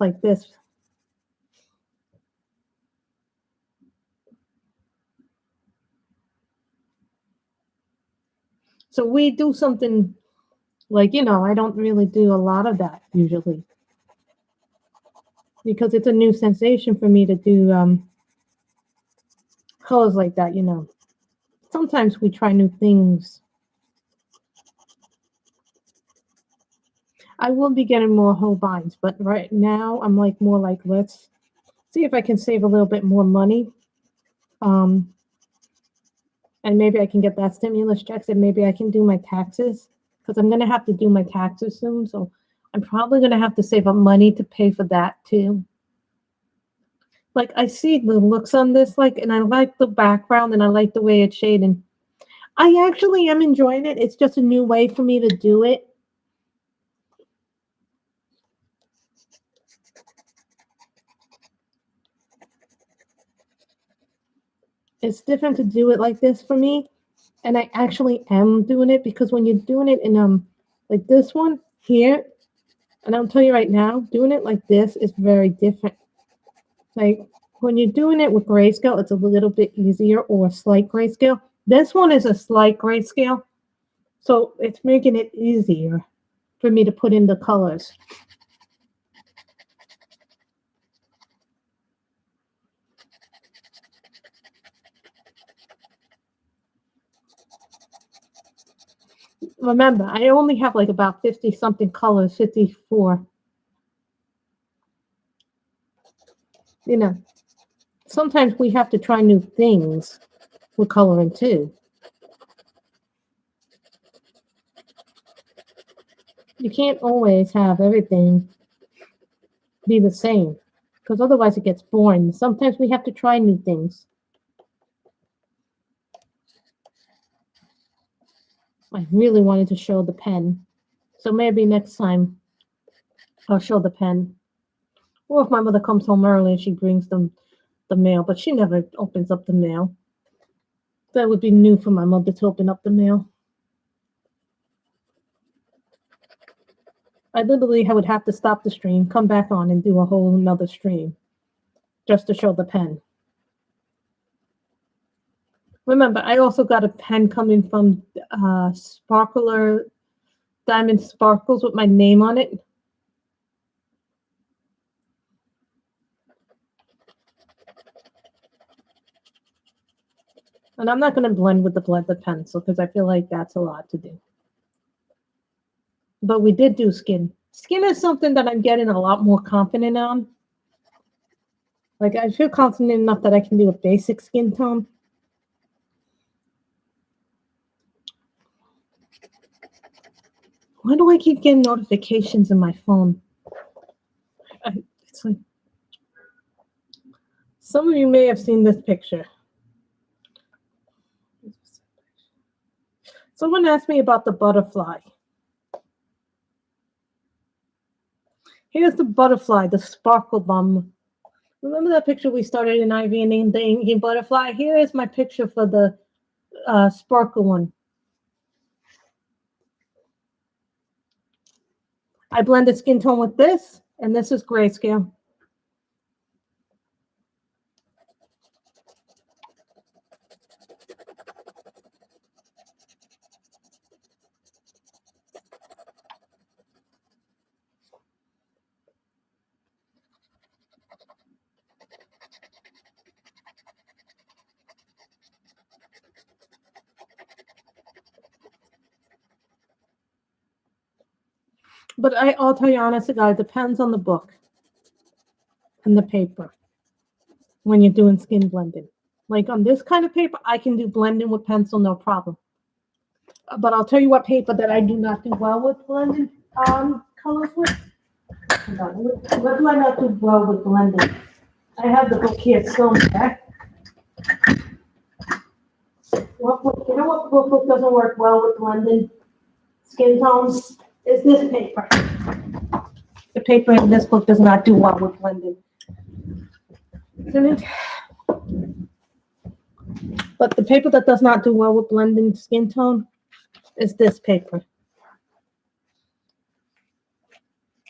So we do something like, you know, I don't really do a lot of that usually because it's a new sensation for me to do colors like that, you know. Sometimes we try new things. I will be getting more Holbeins, but right now I'm like more like, let's see if I can save a little bit more money. And maybe I can get that stimulus checks and maybe I can do my taxes because I'm going to have to do my taxes soon. So I'm probably going to have to save up money to pay for that too. Like I see the looks on this, like, and I like the background and I like the way it's shaded. I actually am enjoying it. It's just a new way for me to do it. It's different to do it like this for me. And I actually am doing it because when you're doing it in like this one here, and I'll tell you right now, doing it like this is very different. Like when you're doing it with grayscale, it's a little bit easier or slight grayscale. This one is a slight grayscale, so it's making it easier for me to put in the colors. Remember, I only have like about 50 something colors, 54. You know, sometimes we have to try new things with coloring too. You can't always have everything be the same because otherwise it gets boring. Sometimes we have to try new things. I really wanted to show the pen, so maybe next time I'll show the pen. Or if my mother comes home early and she brings them the mail, but she never opens up the mail. That would be new for my mother to open up the mail. I literally would have to stop the stream, come back on, and do a whole another stream just to show the pen. Remember, I also got a pen coming from Sparkler Diamond Sparkles with my name on it. And I'm not going to blend with the blended pencil because I feel like that's a lot to do. But we did do skin. Skin is something that I'm getting a lot more confident on. Like, I feel confident enough that I can do a basic skin tone. Why do I keep getting notifications in my phone? It's like, some of you may have seen this picture. Someone asked me about the butterfly. Here's the butterfly, the sparkle bum. Remember that picture we started in Ivy and named the inky butterfly? Here is my picture for the sparkle one. I blended skin tone with this, and this is grayscale. But I'll tell you honestly, guys, it depends on the book and the paper when you're doing skin blending. Like on this kind of paper, I can do blending with pencil, no problem. But I'll tell you what paper that I do not do well with blending colors with. What do I not do well with blending? I have the book here somewhere. You know what book doesn't work well with blending skin tones? Is this paper. The paper in this book does not do well with blending. But the paper that does not do well with blending skin tone is this paper.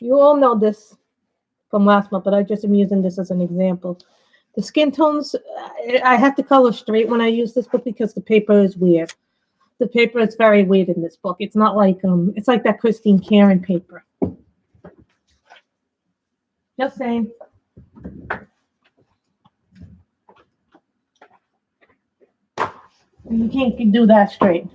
You all know this from last month, but I just am using this as an example. The skin tones, I have to color straight when I use this book because the paper is weird. The paper is very weird in this book. It's not like, it's like that Christine Karen paper. Just saying. You can't do that straight.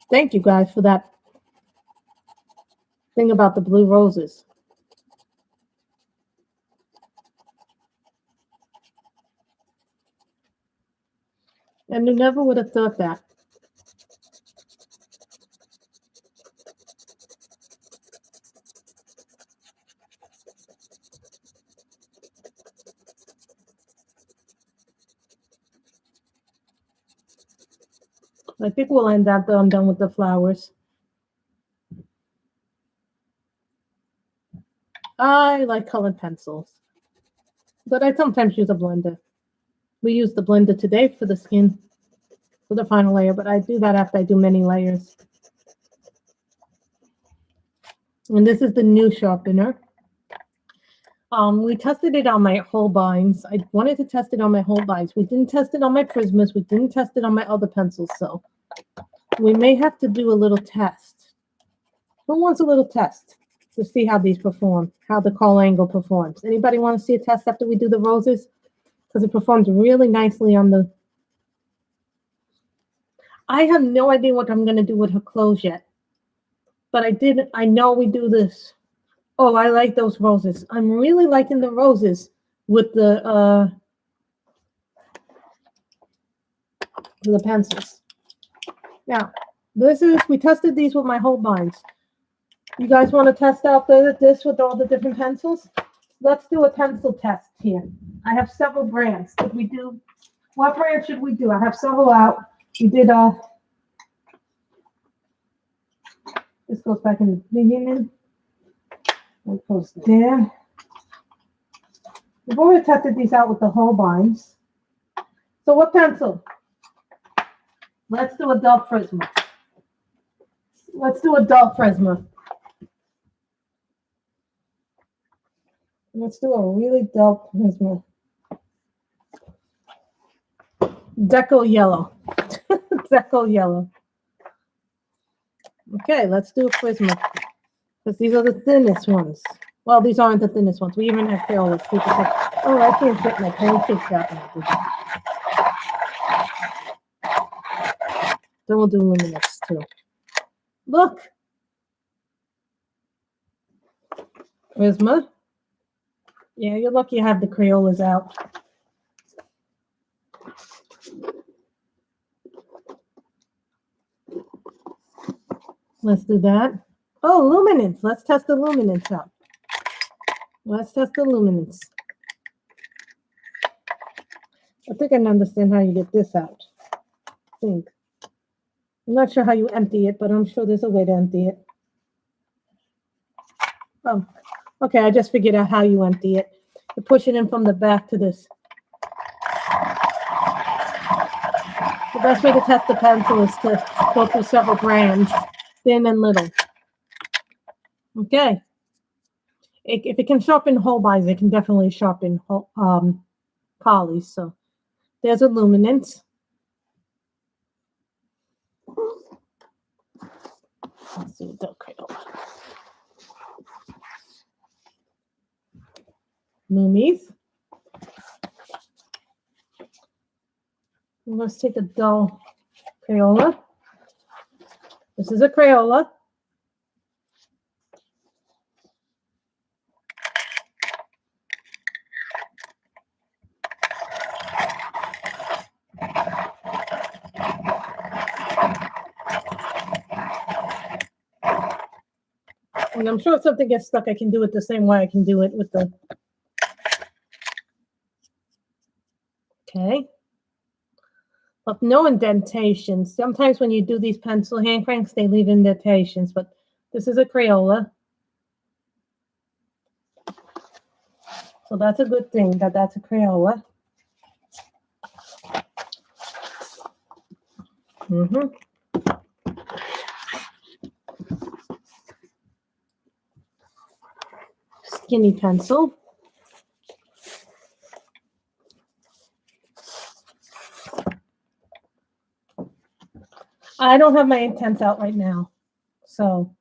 Thank you guys for that thing about the blue roses. And you never would have thought that. I think we'll end up done with the flowers. I like colored pencils, but I sometimes use a blender. We use the blender today for the skin, for the final layer, but I do that after I do many layers. And this is the new sharpener. We tested it on my Holbeins. I wanted to test it on my Holbeins. We didn't test it on my Prismas. We didn't test it on my other pencils, so we may have to do a little test. Who wants a little test to see how these perform, how the call angle performs? Anybody want to see a test after we do the roses? Because it performs really nicely on the... I have no idea what I'm going to do with her clothes yet. But I know we do this. Oh, I like those roses. I'm really liking the roses with the pencils. Now, we tested these with my Holbeins. You guys want to test out this with all the different pencils? Let's do a pencil test here. I have several brands. What brand should we do? I have several out. We did this goes back in the beginning. It goes there. We've already tested these out with the Holbeins. So what pencil? Let's do a dull Prisma. Let's do a dull Prisma. Let's do a really dull Prisma. Deco yellow. that gold yellow. Okay, let's do a Prisma. Because these are the thinnest ones. Well, these aren't the thinnest ones. We even have Crayolas. People say, oh, I can't fit my pancakes out. Then we'll do Luminous too. Look. Prisma. Yeah, you're lucky you have the Crayolas out. Let's do that. Oh, luminance. Let's test the luminance out. Let's test the luminance. I think I understand how you get this out. I think. I'm not sure how you empty it, but I'm sure there's a way to empty it. Oh, okay. I just figured out how you empty it. You push it in from the back to this. The best way to test the pencil is to go through several brands, thin and little. Okay. If it can sharpen Holbeins, it can definitely sharpen polys. So there's a luminance. Let's see what they'll Crayola. Lumies. Let's take a dull Crayola. This is a Crayola. And I'm sure if something gets stuck, I can do it the same way I can do it with the... Okay. But no indentations. Sometimes when you do these pencil hand cranks, they leave indentations, but this is a Crayola. So that's a good thing that that's a Crayola. Skinny pencil. I don't have my Intense out right now, so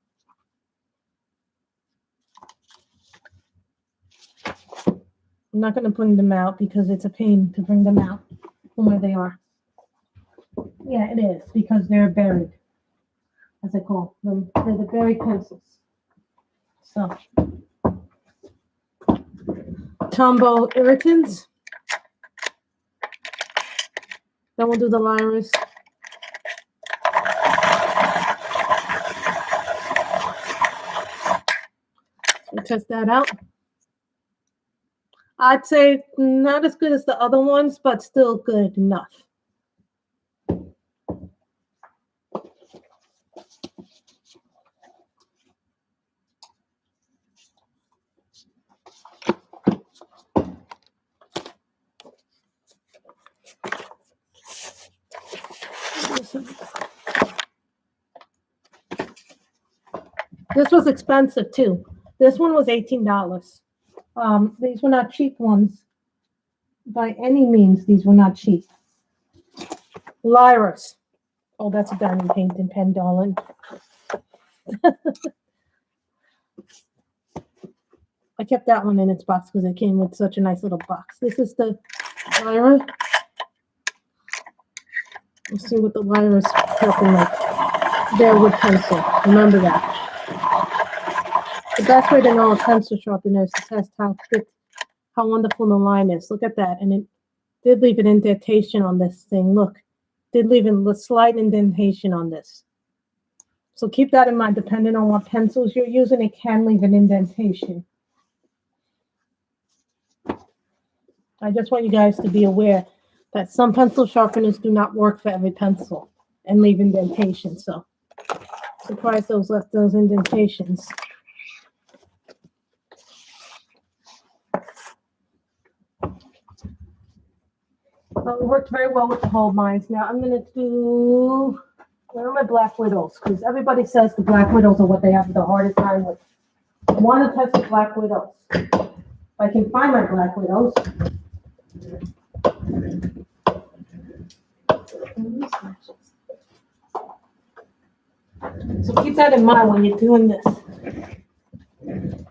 I'm not going to bring them out because it's a pain to bring them out from where they are. Yeah, it is because they're buried, as I call them. They're the buried pencils. So, Tombow Irritants. Then we'll do the Lyris. We'll test that out. I'd say not as good as the other ones, but still good enough. This was expensive too. This one was $18. These were not cheap ones. By any means, these were not cheap. Lyris. Oh, that's a diamond painting pen, darling. I kept that one in its box because it came with such a nice little box. This is the Lyra. Let's see what the Lyra is helping like. Their wood pencil. Remember that. The best way to know a pencil sharpener is to test how thick, how wonderful the line is. Look at that. And it did leave an indentation on this thing. Look. Did leave a slight indentation on this. So keep that in mind. Depending on what pencils you're using, it can leave an indentation. I just want you guys to be aware that some pencil sharpeners do not work for every pencil and leave indentations. So surprised those left those indentations. Well, it worked very well with the Holbeins. Now I'm going to do, where are my Black Widows? Because everybody says the Black Widows are what they have the hardest time with. I want to test the Black Widows. If I can find my Black Widows. So keep that in mind when you're doing this.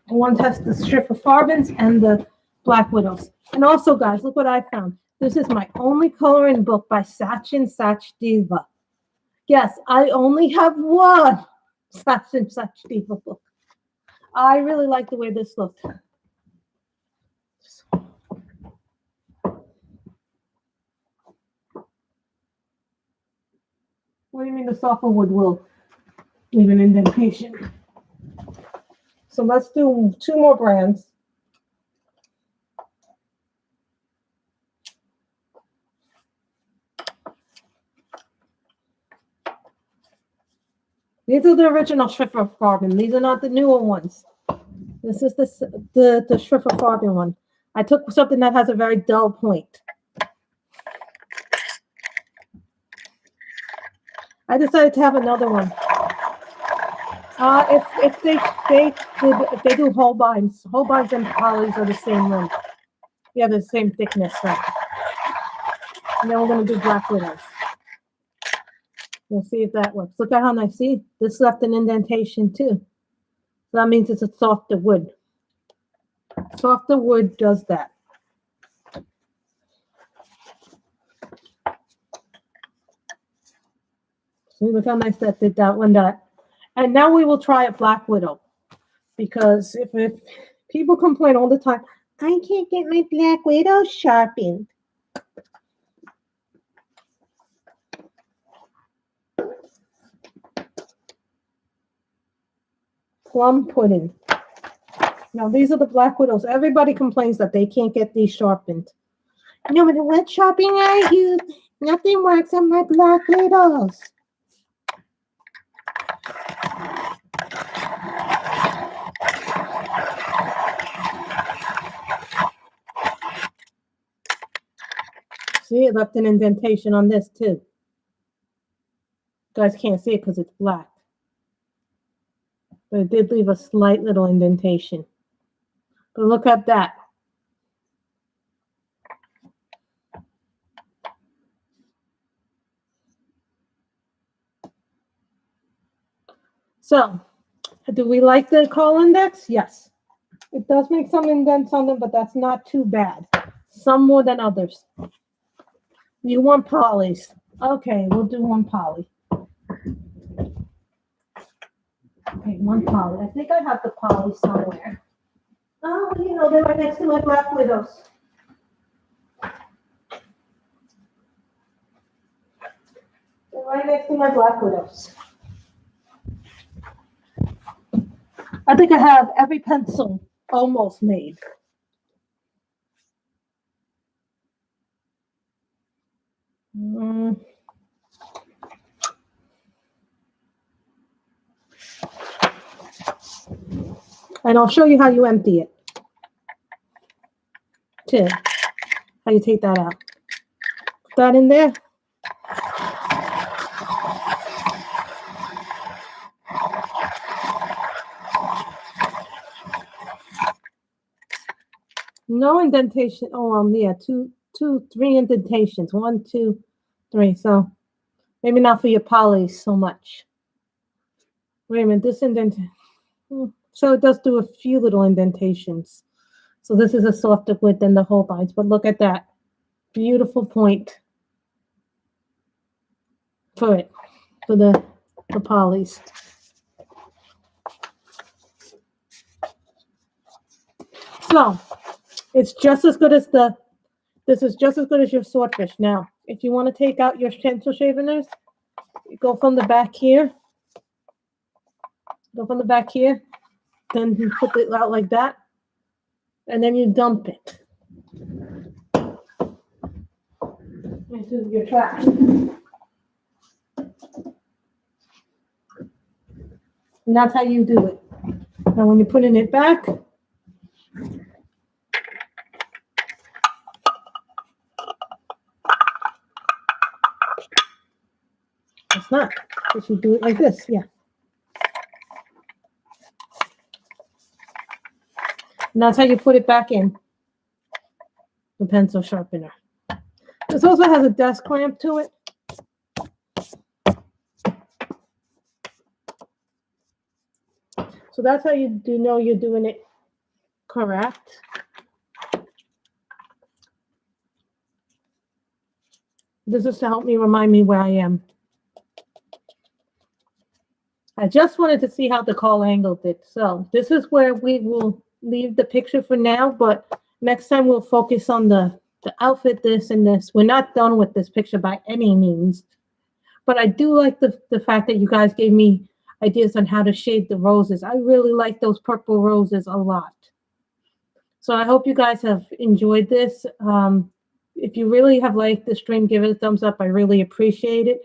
One has the Schifferfarbens and the Black Widows. And also, guys, look what I found. This is my only coloring book by Sachin Sachdiva. Yes, I only have one Sachin Sachdiva book. I really like the way this looked. What do you mean the softer wood will leave an indentation? So let's do 2 more brands. These are the original Schifferfarben. These are not the newer ones. This is the Schifferfarben one. I took something that has a very dull point. I decided to have another one. If they do Holbeins and polys are the same length. Yeah, the same thickness, right? And then we're going to do Black Widows. We'll see if that works. Look at how nice. See, this left an indentation too. So that means it's a softer wood. Softer wood does that. See, look how nice that did that one. And now we will try a Black Widow. Because if people complain all the time, I can't get my Black Widow sharpened. Plum pudding. Now, these are the Black Widows. Everybody complains that they can't get these sharpened. No matter what sharpening I use, nothing works on my Black Widows. See, it left an indentation on this, too. You guys can't see it because it's black. But it did leave a slight little indentation. But look at that. So, do we like the call index? Yes. It does make some indents on them, but that's not too bad. Some more than others. You want polys. Okay, we'll do one poly. Okay, one poly. I think I have the poly somewhere. Oh, you know, they're right next to my Black Widows. They're right next to my Black Widows. I think I have every pencil almost made. And I'll show you how you empty it. Too. How you take that out. Put that in there. No indentation. Oh, yeah, three indentations. 1, 2, 3. So maybe not for your polys so much. Wait a minute, this indentation. So it does do a few little indentations. So this is a softer wood than the Holbeins, but look at that. Beautiful point for it, for the polys. So it's just as good as this is just as good as your swordfish. Now, if you want to take out your pencil sharpeners, you go from the back here. Go from the back here. Then you put it out like that. And then you dump it into your trash. And that's how you do it. Now, when you're putting it back, it's not. You should do it like this, yeah. And that's how you put it back in the pencil sharpener. This also has a desk clamp to it. So that's how you do know you're doing it correct. This is to help me remind me where I am. I just wanted to see how the call angled it. So this is where we will leave the picture for now, but next time we'll focus on the outfit, this and this. We're not done with this picture by any means, but I do like the fact that you guys gave me ideas on how to shade the roses. I really like those purple roses a lot. So I hope you guys have enjoyed this. If you really have liked the stream, give it a thumbs up. I really appreciate it.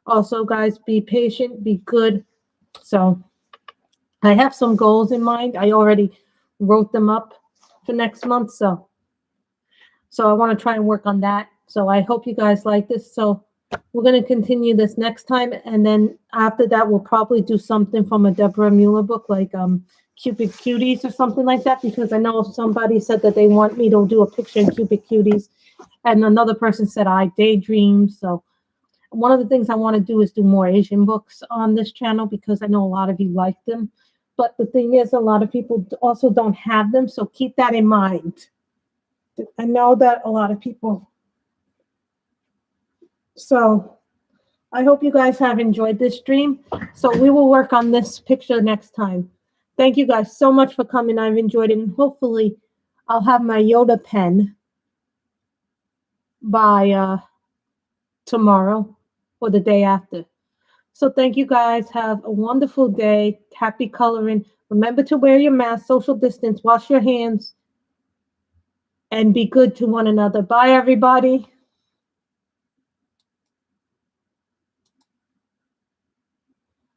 Also, guys, be patient, be good. So I have some goals in mind. I already wrote them up for next month. So I want to try and work on that. So I hope you guys like this. So we're going to continue this next time. And then after that, we'll probably do something from a Deborah Mueller book, like Cupid Cuties or something like that, because I know somebody said that they want me to do a picture in Cupid Cuties. And another person said I daydream. So one of the things I want to do is do more Asian books on this channel because I know a lot of you like them. But the thing is, a lot of people also don't have them. So keep that in mind. I know that a lot of people. So I hope you guys have enjoyed this stream. So we will work on this picture next time. Thank you guys so much for coming. I've enjoyed it. And hopefully I'll have my Yoda pen by tomorrow or the day after. So thank you guys. Have a wonderful day. Happy coloring. Remember to wear your mask, social distance, wash your hands, and be good to one another. Bye, everybody.